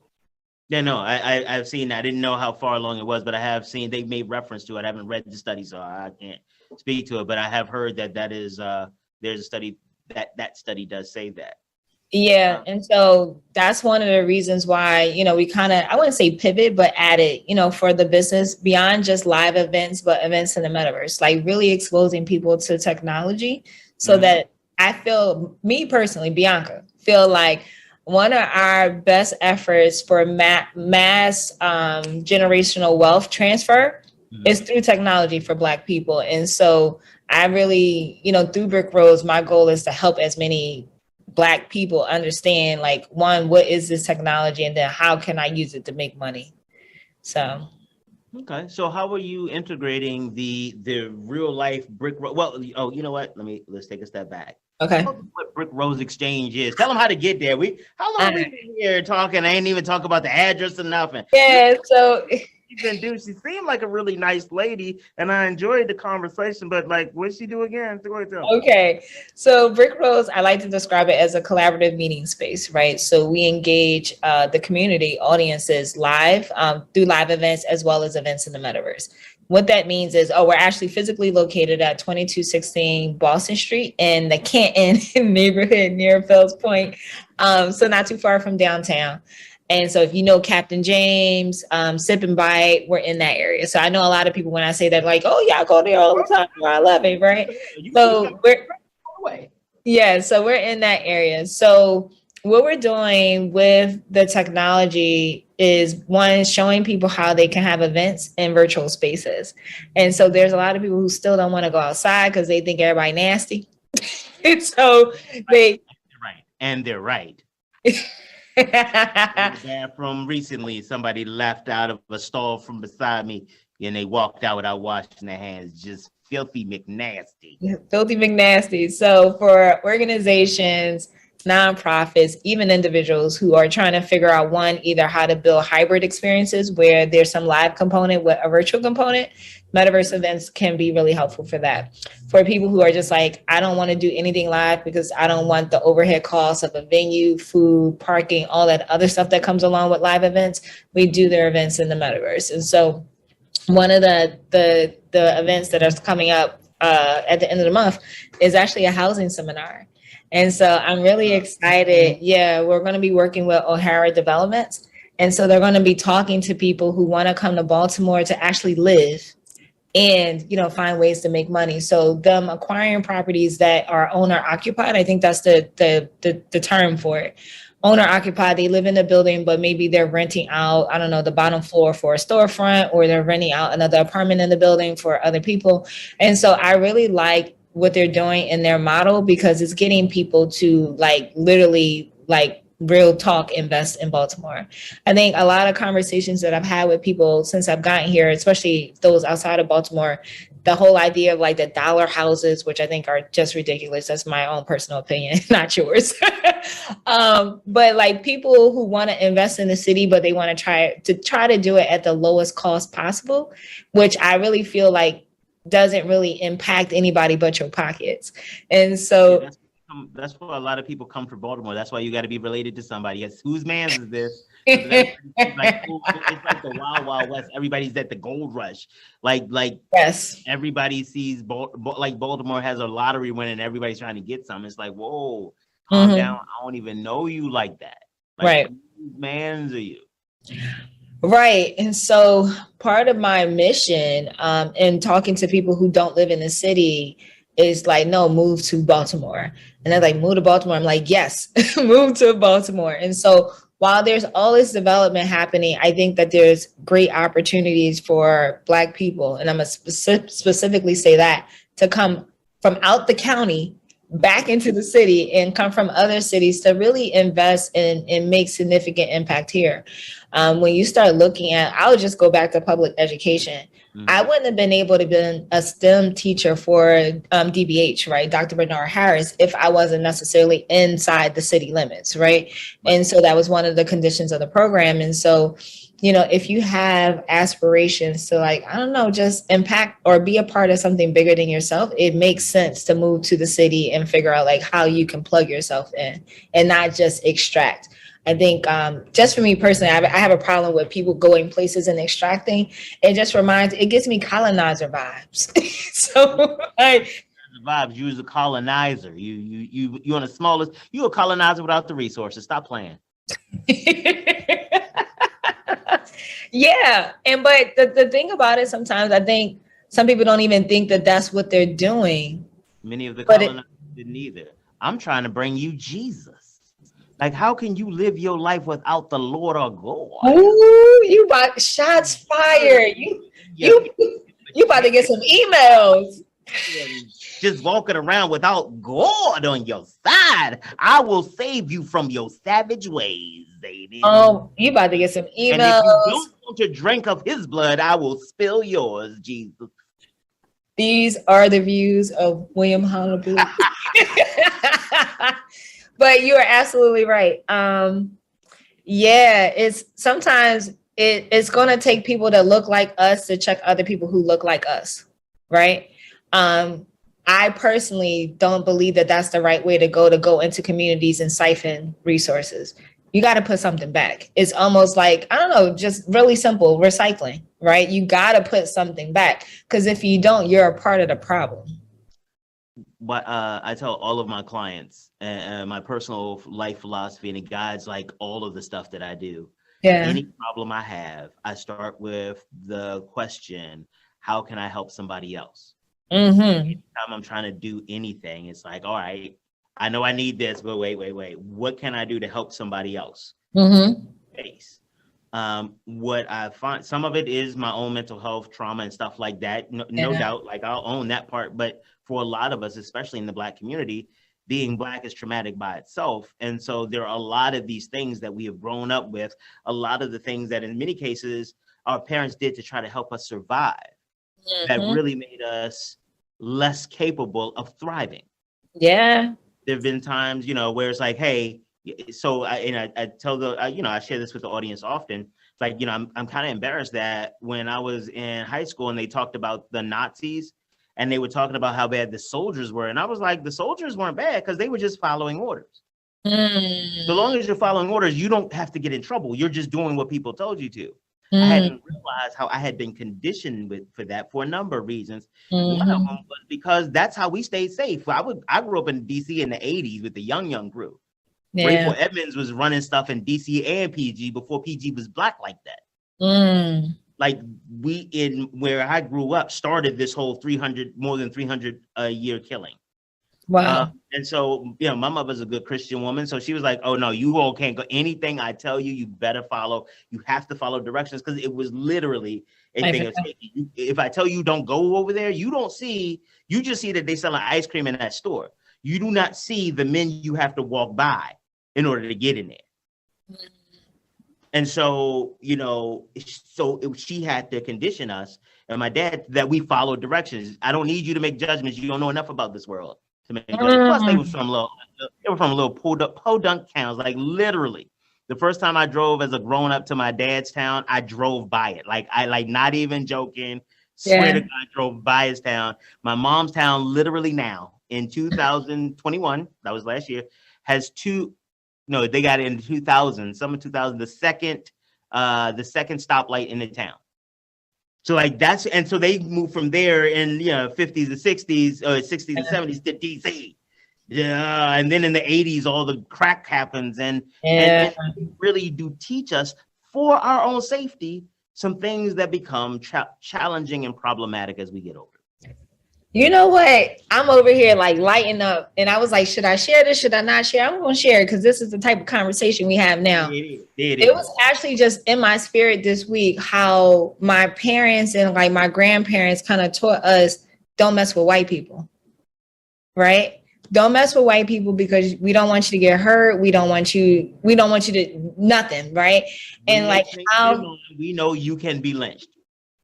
Yeah, no, I've seen. I didn't know how far along it was, but I have seen they made reference to it. I haven't read the study, so I can't speak to it. But I have heard that is there's a study that study does say that. Yeah. And so that's one of the reasons why, we kind of, I wouldn't say pivot, but added, for the business beyond just live events, but events in the metaverse, like really exposing people to technology so that I feel, me personally, Bianca, feel like one of our best efforts for mass generational wealth transfer is through technology for Black people. And so I really, through Brick Rose, my goal is to help as many Black people understand, like, one, what is this technology, and then how can I use it to make money? So okay, so how are you integrating the real life Brick Rose? Well, you know what, let's take a step back. Okay. Tell them what Brick Rose Exchange is. Tell them how to get there. How long we been here talking? I ain't even talk about the address or nothing. Yeah, so She seemed like a really nice lady, and I enjoyed the conversation. But like, what'd she do again? okay. So Brick Rose, I like to describe it as a collaborative meeting space, right? So we engage the community audiences live through live events as well as events in the metaverse. What that means is, we're actually physically located at 2216 Boston Street in the Canton neighborhood near Fells Point. So not too far from downtown. And so if you know Captain James, Sip and Bite, we're in that area. So I know a lot of people when I say that, like, oh yeah, I go there all the time. I love it, right? So so we're in that area. So what we're doing with the technology is, one, showing people how they can have events in virtual spaces. And so there's a lot of people who still don't want to go outside because they think everybody nasty. And so they're right. In the bathroom recently, somebody left out of a stall from beside me, and they walked out without washing their hands. Just filthy McNasty. Filthy McNasty. So for organizations, nonprofits, even individuals who are trying to figure out, one, either how to build hybrid experiences where there's some live component with a virtual component, metaverse events can be really helpful for that. For people who are just like, I don't want to do anything live because I don't want the overhead costs of a venue, food, parking, all that other stuff that comes along with live events, we do their events in the metaverse. And so one of the events that are coming up at the end of the month is actually a housing seminar. And so I'm really excited. Yeah, we're going to be working with O'Hara Developments. And so they're going to be talking to people who want to come to Baltimore to actually live and, find ways to make money. So them acquiring properties that are owner occupied, I think that's the term for it. Owner occupied, they live in the building, but maybe they're renting out, I don't know, the bottom floor for a storefront, or they're renting out another apartment in the building for other people. And so I really like what they're doing in their model, because it's getting people to literally real talk invest in Baltimore. I think a lot of conversations that I've had with people since I've gotten here, especially those outside of Baltimore, the whole idea of the dollar houses, which I think are just ridiculous. That's my own personal opinion, not yours. But people who want to invest in the city, but they want to try to do it at the lowest cost possible, which I really feel doesn't really impact anybody but your pockets. And so that's why a lot of people come to Baltimore. That's why you got to be related to somebody. Yes, whose man's is this? It's like the Wild Wild West. Everybody's at the gold rush. Yes, everybody sees Baltimore has a lottery win and everybody's trying to get some. It's like, whoa, calm down. I don't even know you like that. Right. Whose man's are you? Right. And so part of my mission in talking to people who don't live in the city is no, move to Baltimore. And they're move to Baltimore. I'm like, yes, move to Baltimore. And so while there's all this development happening, I think that there's great opportunities for Black people. And I'm going to specifically say that, to come from out the county back into the city and come from other cities to really invest and make significant impact here. When you start looking at, I'll just go back to public education. I wouldn't have been able to be a STEM teacher for DBH, right? Dr. Bernard Harris, if I wasn't necessarily inside the city limits, right? And so that was one of the conditions of the program. And so, if you have aspirations to I don't know, just impact or be a part of something bigger than yourself, it makes sense to move to the city and figure out how you can plug yourself in and not just extract. I think just for me personally, I have a problem with people going places and extracting. It just it gives me colonizer vibes. So vibes. You was a colonizer. You on the smallest. You a colonizer without the resources. Stop playing. Yeah, but the thing about it, sometimes I think some people don't even think that that's what they're doing. Many of the colonizers didn't either. I'm trying to bring you Jesus. How can you live your life without the Lord or God? Ooh, you about shots fired. You about to get some emails. Just walking around without God on your side. I will save you from your savage ways, baby. You about to get some emails. And if you don't want to drink of his blood, I will spill yours, Jesus. These are the views of William Honolulu. But you are absolutely right. Yeah, it's sometimes it's going to take people that look like us to check other people who look like us, right? I personally don't believe that that's the right way to go into communities and siphon resources. You got to put something back. It's almost like, I don't know, just really simple recycling, right? You got to put something back, because if you don't, you're a part of the problem. But I tell all of my clients and my personal life philosophy, and it guides like all of the stuff that I do. Yeah. Any problem I have, I start with the question, how can I help somebody else? Anytime I'm trying to do anything, it's like, all right, I know I need this, but wait. What can I do to help somebody else? What I find, some of it is my own mental health trauma and stuff like that. No doubt, like I'll own that part. But for a lot of us, especially in the Black community, being Black is traumatic by itself. And so there are a lot of these things that we have grown up with, a lot of the things that in many cases our parents did to try to help us survive, that really made us less capable of thriving. Yeah. There have been times, where it's like, hey, so I tell I share this with the audience often. It's like, I'm kind of embarrassed that when I was in high school and they talked about the Nazis and they were talking about how bad the soldiers were. And I was like, the soldiers weren't bad because they were just following orders. So long as you're following orders, you don't have to get in trouble. You're just doing what people told you to. I hadn't realized how I had been conditioned for that for a number of reasons. One of them was because that's how we stayed safe. I grew up in DC in the 80s with the young crew. Rayford Edmonds was running stuff in DC and PG before PG was Black like that. Like we, in where I grew up, started this whole more than 300 a year killing. Wow. And so, my mother's a good Christian woman. So she was like, oh, no, you all can't go. Anything I tell you, you better follow. You have to follow directions, because it was literally a thing of safety. If I tell you don't go over there, you just see that they sell ice cream in that store. You do not see the men you have to walk by in order to get in there. And so, she had to condition us and my dad that we follow directions. I don't need you to make judgments. You don't know enough about this world to make judgments. Plus, they were from little podunk towns. Like literally, the first time I drove as a grown up to my dad's town, I drove by it. I not even joking. Swear to God, I drove by his town. My mom's town, literally now in 2021, that was last year, has two. No, they got it in 2000, summer 2000, the second stoplight in the town. So and so they moved from there in 50s and 60s, 60s and 70s to DC. Yeah, and then in the 80s, all the crack happens, and they really do teach us for our own safety some things that become challenging and problematic as we get older. You know what? I'm over here like lighting up, and I was like, should I share this? Should I not share? I'm going to share it because this is the type of conversation we have now. It was actually just in my spirit this week how my parents and like my grandparents kind of taught us, don't mess with white people, right? Don't mess with white people because we don't want you to get hurt. We don't want you to nothing, right? And like how we know you can be lynched.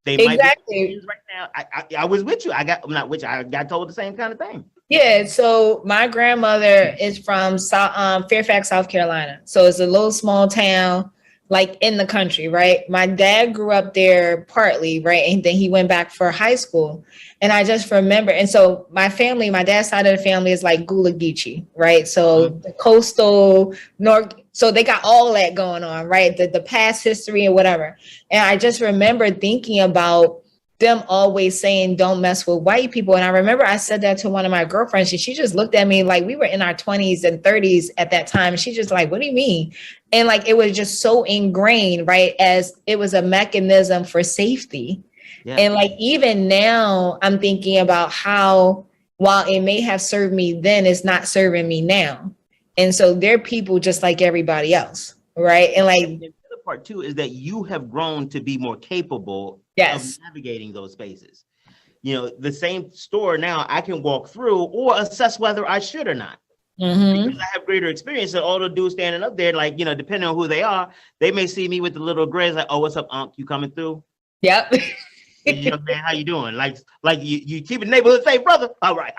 They exactly might be right now. I was with you. I got told the same kind of thing. Yeah. So my grandmother is from Fairfax, South Carolina. So it's a little small town, like in the country, right? My dad grew up there partly, right? And then he went back for high school. And I just remember, and so my family, my dad's side of the family is like Gula Geechee, right? So the coastal north, so they got all that going on, right? The past history and whatever. And I just remember thinking about them always saying, don't mess with white people. And I remember I said that to one of my girlfriends, and she just looked at me like we were in our 20s and 30s at that time. And she just like, what do you mean? And like, it was just so ingrained, right? As it was a mechanism for safety. Yeah. And like, even now I'm thinking about how, while it may have served me then, it's not serving me now. And so they're people just like everybody else, right? And like, the other part too is that you have grown to be more capable of navigating those spaces. The same store now I can walk through or assess whether I should or not. Because I have greater experience. And all the dudes standing up there, like, depending on who they are, they may see me with the little grin, like, oh, what's up, Unc? You coming through? Yep. Hey, young man, how you doing? Like you keep the neighborhood safe, brother. All right.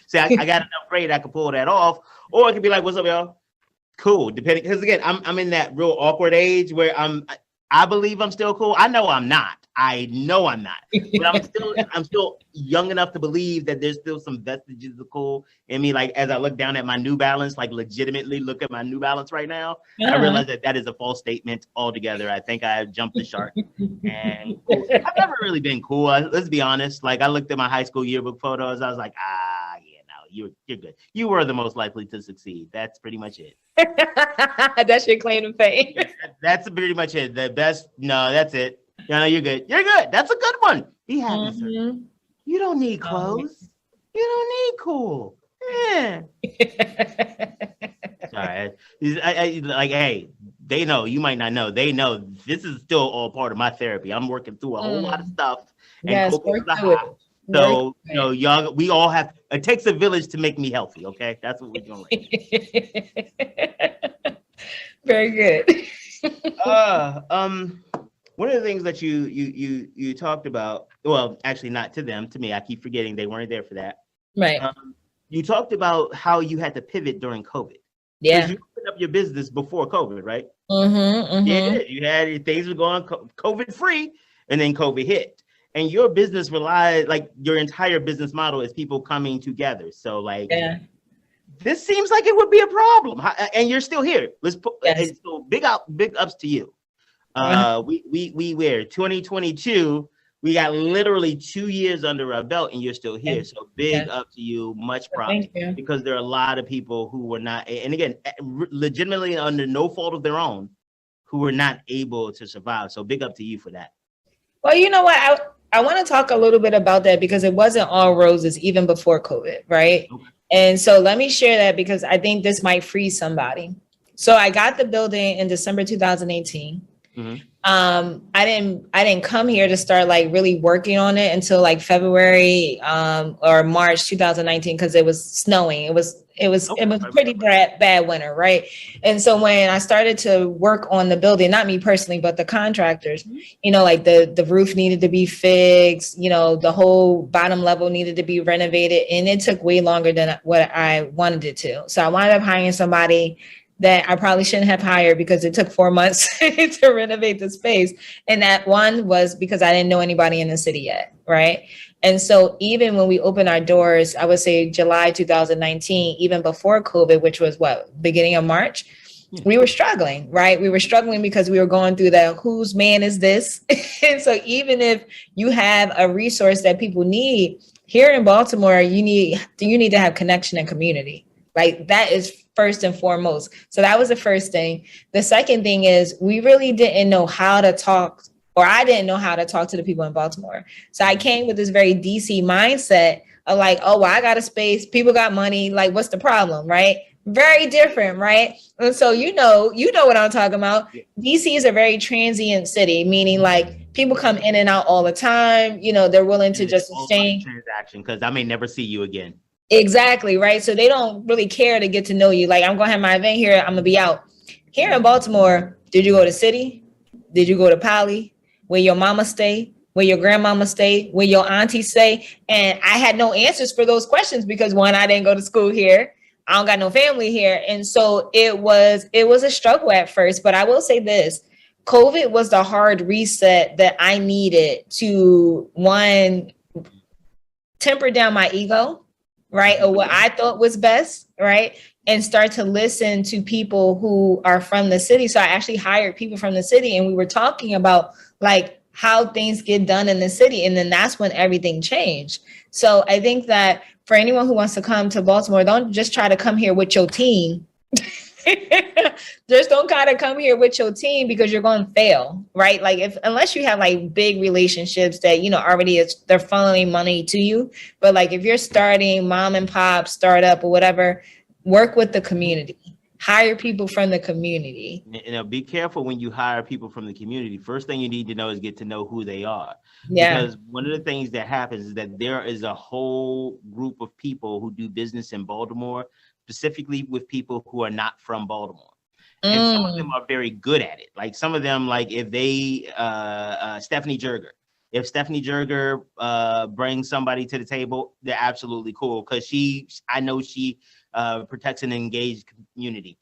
See, I got enough grade I can pull that off. Or it could be like, what's up, y'all? Cool. Depending, because again, I'm in that real awkward age where I believe I'm still cool. I know I'm not. I know I'm not. But I'm still young enough to believe that there's still some vestiges of cool in me. Like as I look down at my New Balance, like legitimately look at my New Balance right now, I realize that is a false statement altogether. I think I jumped the shark. And cool. I've never really been cool. Let's be honest. Like I looked at my high school yearbook photos. I was like, yeah, no, you're good. You were the most likely to succeed. That's pretty much it. That's your claim to fame. That's pretty much it. The best. No, that's it. No, you're good. You're good. That's a good one. Be happy, sir. You don't need clothes. You don't need cool. Yeah. Sorry. I like, hey, they know. You might not know. They know this is still all part of my therapy. I'm working through a whole lot of stuff. And yes, work through it. So, you know, y'all, we all have, it takes a village to make me healthy. Okay. That's what we're doing. Very good. One of the things that you talked about, well, actually not to them, to me, I keep forgetting they weren't there for that. Right. You talked about how you had to pivot during COVID. Yeah. You opened up your business before COVID, right? Mm-hmm. Yeah, you had things were going COVID free, and then COVID hit. And your business relies, like your entire business model is people coming together. So like, this seems like it would be a problem, and you're still here. Let's put so big ups to you. We were 2022. We got literally 2 years under our belt, and you're still here. So big up to you. Much props, because there are a lot of people who were not, and again, legitimately under no fault of their own, who were not able to survive. So big up to you for that. Well, you know what? I want to talk a little bit about that because it wasn't all roses even before COVID, right? Okay. And so let me share that because I think this might free somebody. So I got the building in December 2018. Mm-hmm. I didn't come here to start like really working on it until like February or March 2019 because it was snowing. It was pretty bad winter, right? And so when I started to work on the building, not me personally, but the contractors, you know, like the roof needed to be fixed, you know, the whole bottom level needed to be renovated, and it took way longer than what I wanted it to. So I wound up hiring somebody that I probably shouldn't have hired because it took 4 months to renovate the space. And that one was because I didn't know anybody in the city yet, right? And so even when we opened our doors, I would say July 2019, even before COVID, which was beginning of March, we were struggling, right? We were struggling because we were going through the whose man is this? And so even if you have a resource that people need, here in Baltimore, you need to have connection and community. Like that is first and foremost. So that was the first thing. The second thing is we really didn't know how to talk, or I didn't know how to talk to the people in Baltimore. So I came with this very DC mindset of like, oh, well, I got a space, people got money, like what's the problem, right? Very different, right? And so you know what I'm talking about. DC is a very transient city, meaning like people come in and out all the time. You know, they're willing to just exchange transaction because I may never see you again. Exactly, right? So they don't really care to get to know you. Like, I'm going to have my event here. I'm going to be out. Here in Baltimore, did you go to City? Did you go to Poly? Where your mama stay? Where your grandmama stay? Where your auntie stay? And I had no answers for those questions because one, I didn't go to school here. I don't got no family here. And so it was a struggle at first. But I will say this, COVID was the hard reset that I needed to, one, temper down my ego, right? Or what I thought was best, right? And start to listen to people who are from the city. So I actually hired people from the city and we were talking about like how things get done in the city. And then that's when everything changed. So I think that for anyone who wants to come to Baltimore, don't just try to come here with your team. Just don't kind of come here with your team because you're going to fail, right? Like unless you have like big relationships that, you know, already they're funneling money to you. But like if you're starting mom and pop startup or whatever, work with the community, hire people from the community. You know, be careful when you hire people from the community. First thing you need to know is get to know who they are. Yeah. Because one of the things that happens is that there is a whole group of people who do business in Baltimore, specifically with people who are not from Baltimore. And some of them are very good at it. Like some of them, like if they, Stephanie Jerger, If Stephanie Jerger brings somebody to the table, they're absolutely cool because I know she protects an engaged community.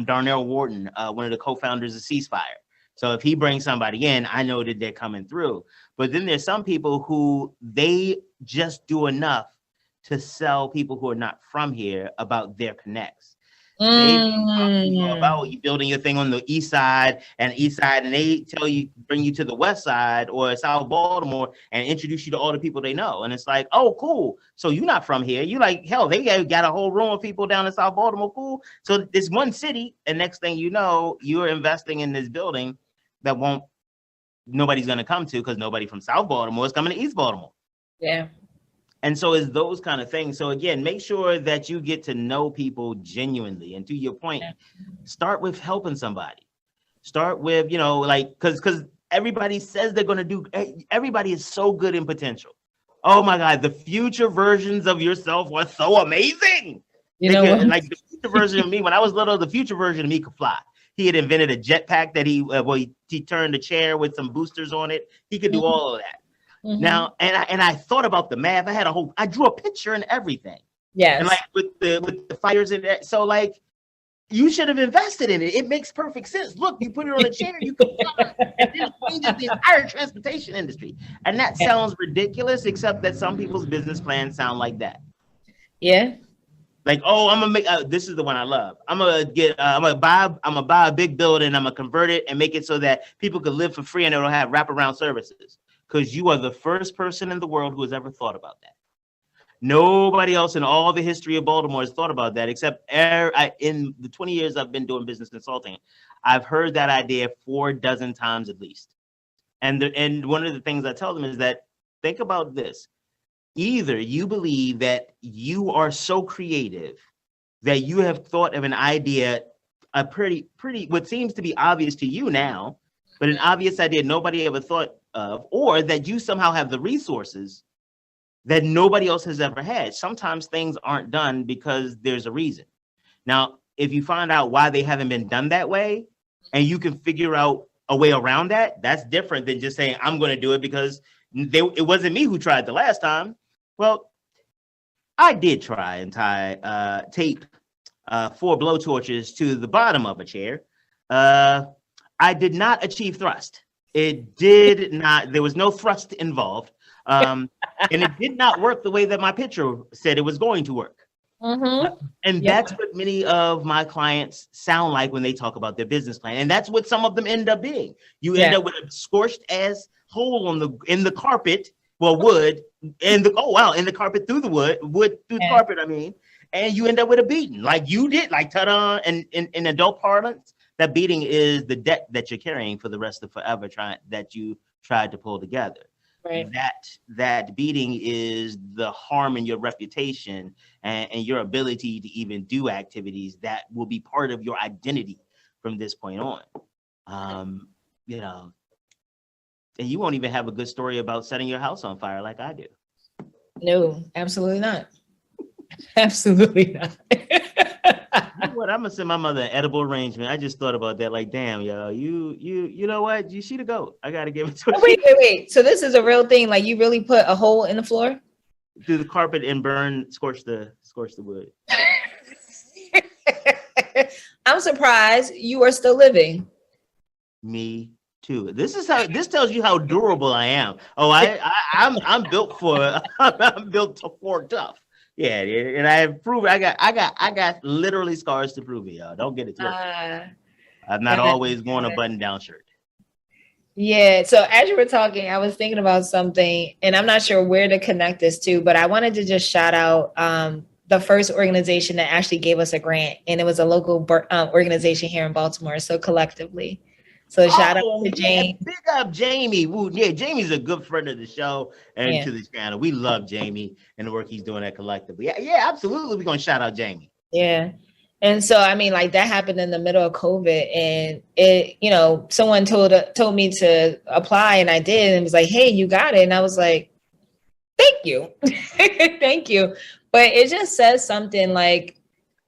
Darnell Wharton, one of the co-founders of Ceasefire. So if he brings somebody in, I know that they're coming through. But then there's some people who they just do enough to sell people who are not from here about their connects. They talk to you about you building your thing on the east side, and they bring you to the west side or South Baltimore and introduce you to all the people they know. And it's like, oh, cool. So you're not from here. You like, hell, they got a whole room of people down in South Baltimore. Cool. So it's one city, and next thing you know, you're investing in this building that nobody's going to come to because nobody from South Baltimore is coming to East Baltimore. Yeah. And so it's those kind of things. So again, make sure that you get to know people genuinely. And to your point, start with helping somebody. Start with, because everybody says they're going to everybody is so good in potential. Oh my God, the future versions of yourself were so amazing. Like the future version of me, when I was little, the future version of me could fly. He had invented a jetpack that he turned a chair with some boosters on it. He could do all of that. Mm-hmm. Now, and I thought about the math. I drew a picture and everything. Yes. And like with the fires in that. So like, you should have invested in it. It makes perfect sense. Look, you put it on a chair, you can fly. And it changes the entire transportation industry. And that sounds ridiculous, except that some people's business plans sound like that. Yeah. Like, oh, I'm gonna make this is the one I love. I'm gonna buy a big building, I'm gonna convert it and make it so that people could live for free and it'll have wraparound services. Because you are the first person in the world who has ever thought about that. Nobody else in all the history of Baltimore has thought about that, except in the 20 years I've been doing business consulting, I've heard that idea 4 dozen times at least. And one of the things I tell them is that, think about this. Either you believe that you are so creative that you have thought of an idea, a pretty, what seems to be obvious to you now, but an obvious idea nobody ever thought of, or that you somehow have the resources that nobody else has ever had. Sometimes things aren't done because there's a reason. Now, if you find out why they haven't been done that way, and you can figure out a way around that, that's different than just saying, I'm going to do it because it wasn't me who tried the last time. Well, I did try and tape 4 blow torches to the bottom of a chair. I did not achieve thrust. It did not. There was no thrust involved. And it did not work the way that my picture said it was going to work. Mm-hmm. And that's what many of my clients sound like when they talk about their business plan. And that's what some of them end up being. You end up with a scorched ass hole in the carpet, wood, in the carpet through the wood through the carpet, and you end up with a beating like you did, like ta-da, and in adult parlance, that beating is the debt that you're carrying for the rest of forever that you tried to pull together. Right. That beating is the harm in your reputation and your ability to even do activities that will be part of your identity from this point on. And you won't even have a good story about setting your house on fire like I do. No, absolutely not. Absolutely not. You know what? I'm gonna send my mother an edible arrangement. I just thought about that. Like, damn, yo, you know what? She the goat. I gotta give it to her. Wait. So this is a real thing. Like, you really put a hole in the floor through the carpet and scorch the wood. I'm surprised you are still living. Me too. This tells you how durable I am. Oh, I'm built I'm built for tough. Yeah, and I have proven I got literally scars to prove it, y'all. Don't get it twisted. I'm not always wearing a button-down shirt. Yeah. So as you were talking, I was thinking about something, and I'm not sure where to connect this to, but I wanted to just shout out the first organization that actually gave us a grant, and it was a local organization here in Baltimore. So collectively. So shout out to James. Big up Jamie. Woo. Yeah, Jamie's a good friend of the show and to the channel. We love Jamie and the work he's doing at Collectively. Yeah, absolutely. We're gonna shout out Jamie. Yeah. And so like that happened in the middle of COVID, and it, someone told me to apply, and I did, and it was like, hey, you got it. And I was like, thank you. Thank you. But it just says something like,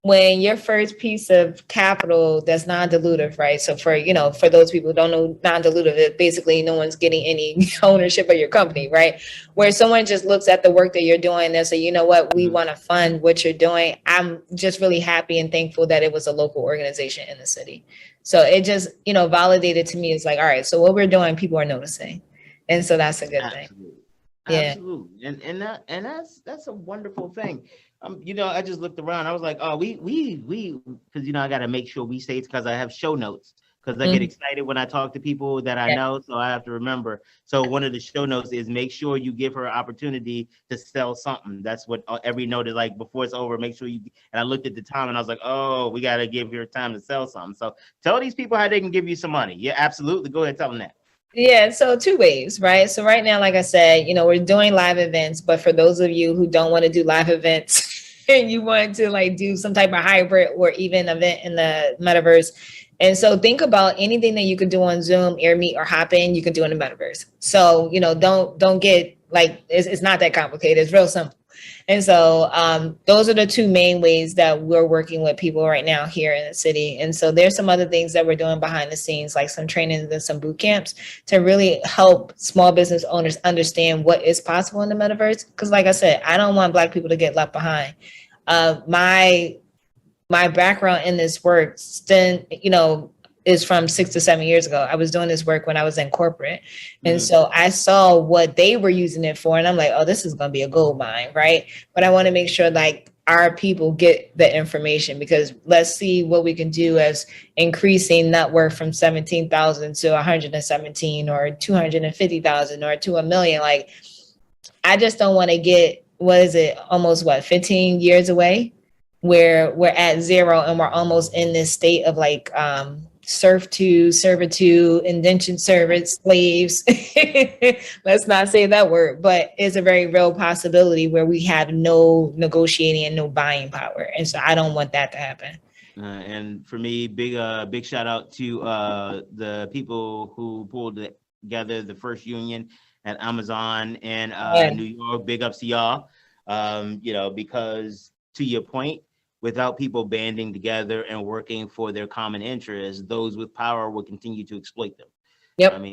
when your first piece of capital that's non-dilutive, right? So for, for those people who don't know, non-dilutive, it basically no one's getting any ownership of your company, right? Where someone just looks at the work that you're doing and say, you know what, we want to fund what you're doing. I'm just really happy and thankful that it was a local organization in the city. So it just, validated to me. It's like, all right, so what we're doing, people are noticing. And so that's a good thing. Yeah. Absolutely. And that's a wonderful thing. I just looked around. I was like, oh, we because I got to make sure we say it, because I have show notes, because I get excited when I talk to people that I know, so I have to remember. So one of the show notes is make sure you give her an opportunity to sell something. That's what every note is like. Before it's over, make sure you. And I looked at the time and I was like, oh, we got to give her time to sell something. So tell these people how they can give you some money. Yeah, absolutely. Go ahead, tell them that. Yeah, so two ways, right? So right now, like I said, we're doing live events, but for those of you who don't want to do live events and you want to like do some type of hybrid or even event in the metaverse. And so think about anything that you could do on Zoom, AirMeet, or Hopin, you can do in the metaverse. So, don't get like, it's not that complicated. It's real simple. And so those are the two main ways that we're working with people right now here in the city. And so there's some other things that we're doing behind the scenes, like some trainings and some boot camps to really help small business owners understand what is possible in the metaverse. Because like I said, I don't want Black people to get left behind. My background in this work, is from 6 to 7 years ago. I was doing this work when I was in corporate. And so I saw what they were using it for. And I'm like, oh, this is going to be a gold mine, right? But I want to make sure like our people get the information, because let's see what we can do as increasing net worth from 17,000 to 117 or 250,000 or to $1 million. Like, I just don't want to get, almost 15 years away where we're at zero and we're almost in this state of like, servitude, indentured servants, slaves. Let's not say that word, but it's a very real possibility where we have no negotiating and no buying power. And so I don't want that to happen. And for me, big shout out to the people who pulled together the first union at Amazon in New York. Big ups to y'all. Because to your point, without people banding together and working for their common interests, those with power will continue to exploit them. Yep.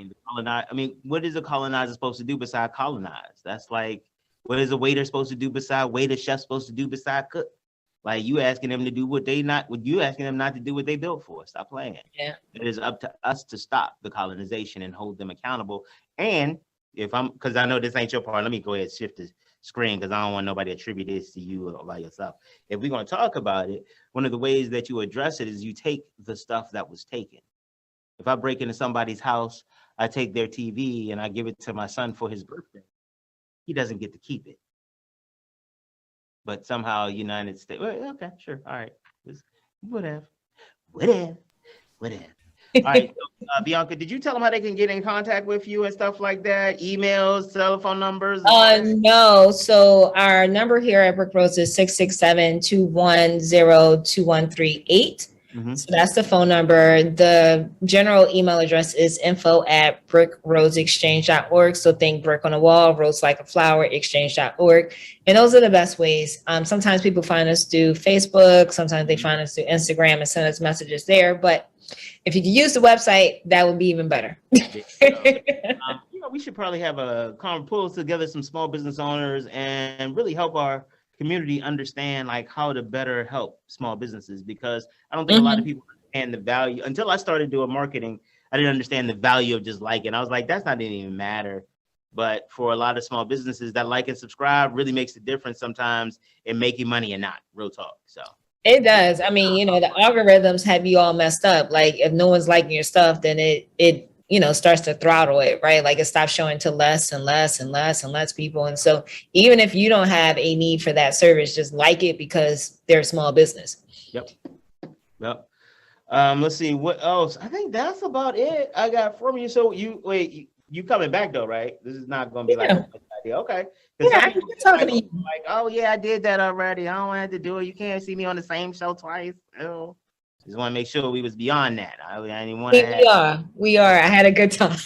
What is a colonizer supposed to do besides colonize? That's like, what is a waiter supposed to do besides wait? A chef supposed to do besides cook? Like, you asking them to do you asking them not to do what they built for. Stop playing. Yeah. It is up to us to stop the colonization and hold them accountable. And because I know this ain't your part, let me go ahead and shift the screen, because I don't want nobody to attribute this to you by yourself. If we're going to talk about it, one of the ways that you address it is you take the stuff that was taken. If I break into somebody's house, I take their TV and I give it to my son for his birthday. He doesn't get to keep it. But somehow United States, well, okay, sure, all right, whatever. All right, so, Bianca, did you tell them how they can get in contact with you and stuff like that? Emails, telephone numbers? No. So our number here at Brick Rose is 667-210-2138. So that's the phone number. The general email address is info@brickroseexchange.org. So think brick on a wall, rose like a flower, exchange.org. And those are the best ways. Sometimes people find us through Facebook. Sometimes they find us through Instagram and send us messages there. But if you can use the website, that would be even better. We should probably have pull together some small business owners and really help our community understand like how to better help small businesses, because I don't think a lot of people understand the value. Until I started doing marketing, I didn't understand the value of just liking. I was like, that's not didn't even matter. But for a lot of small businesses, that like and subscribe really makes a difference sometimes in making money and not. Real talk. So it does. I mean, the algorithms have you all messed up. Like, if no one's liking your stuff, then it starts to throttle it, right? Like, it stops showing to less and less and less and less people. And so even if you don't have a need for that service, just like it because they're a small business. Yep. Let's see what else. I think that's about it I got from you. So you coming back though, right? This is not going to be like a idea. Okay. Yeah, I'm talking to you. Like, oh yeah, I did that already. I don't have to do it. You can't see me on the same show twice. Oh. Just want to make sure we was beyond that. I didn't want to. We are. I had a good time.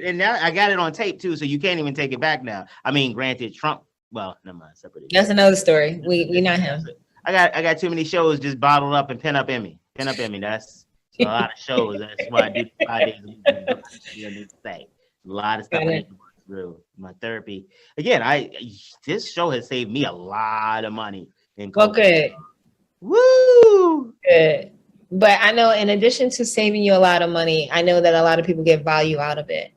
And now I got it on tape too, so you can't even take it back now. I mean, granted, Trump. Well, never mind. Separate. That's another story. We not him. I got too many shows just bottled up and pent up in me. Pent up in me. That's a lot of shows. That's why I do 5 days a week. You know, need to say a lot of stuff I need to work through. My therapy. Again, this show has saved me a lot of money in COVID. Well, good. Woo! Good. But I know in addition to saving you a lot of money, I know that a lot of people get value out of it.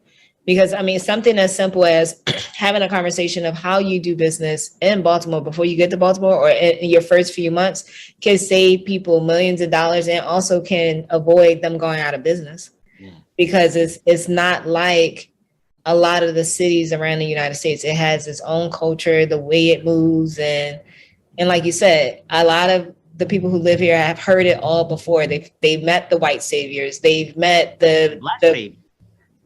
Because I mean, something as simple as having a conversation of how you do business in Baltimore before you get to Baltimore or in your first few months can save people millions of dollars and also can avoid them going out of business. Yeah. Because it's not like a lot of the cities around the United States. It has its own culture, the way it moves, and like you said, a lot of the people who live here have heard it all before. They've met the white saviors. They've met the black saviors.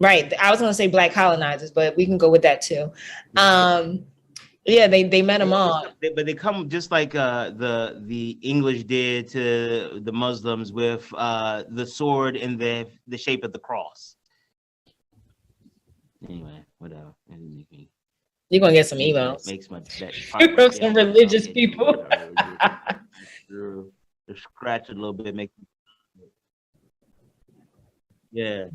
Right. I was going to say black colonizers, but we can go with that too. Yeah, they met them all. But they come just like the English did to the Muslims with the sword in the shape of the cross. Anyway, whatever. You're going to get some emails. Makes my from some religious people. Scratch it a little bit. Yeah.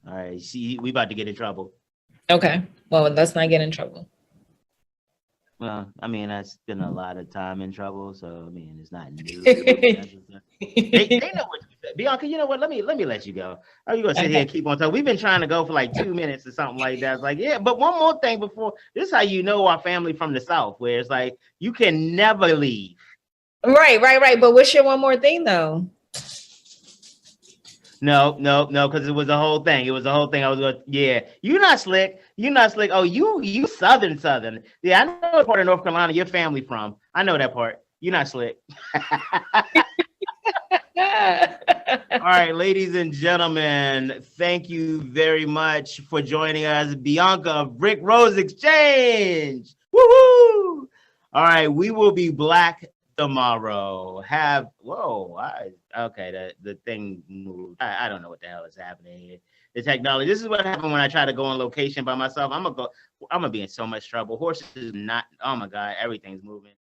All right. See, we about to get in trouble. Okay. Well, let's not get in trouble. Well, I mean, I spent a lot of time in trouble, so I mean, it's not new. they know what you said. Bianca, you know what? Let me let you go. Are you gonna sit here and keep on talking? We've been trying to go for like 2 minutes or something like that. It's like, yeah, but one more thing before this is how you know our family from the South, where it's like you can never leave. Right. But what's your one more thing though? No, because it was a whole thing. I was going, yeah, you're not slick. Oh, you Southern. Yeah, I know what part of North Carolina your family from. I know that part. You're not slick. All right, ladies and gentlemen, thank you very much for joining us. Bianca of Brick Rose Exchange. Woohoo! All right, we will be black tomorrow. The thing moved. I don't know what the hell is happening here. The technology. This is what happened when I try to go on location by myself. I'm gonna be in so much trouble. Horses is not. Oh my God, everything's moving.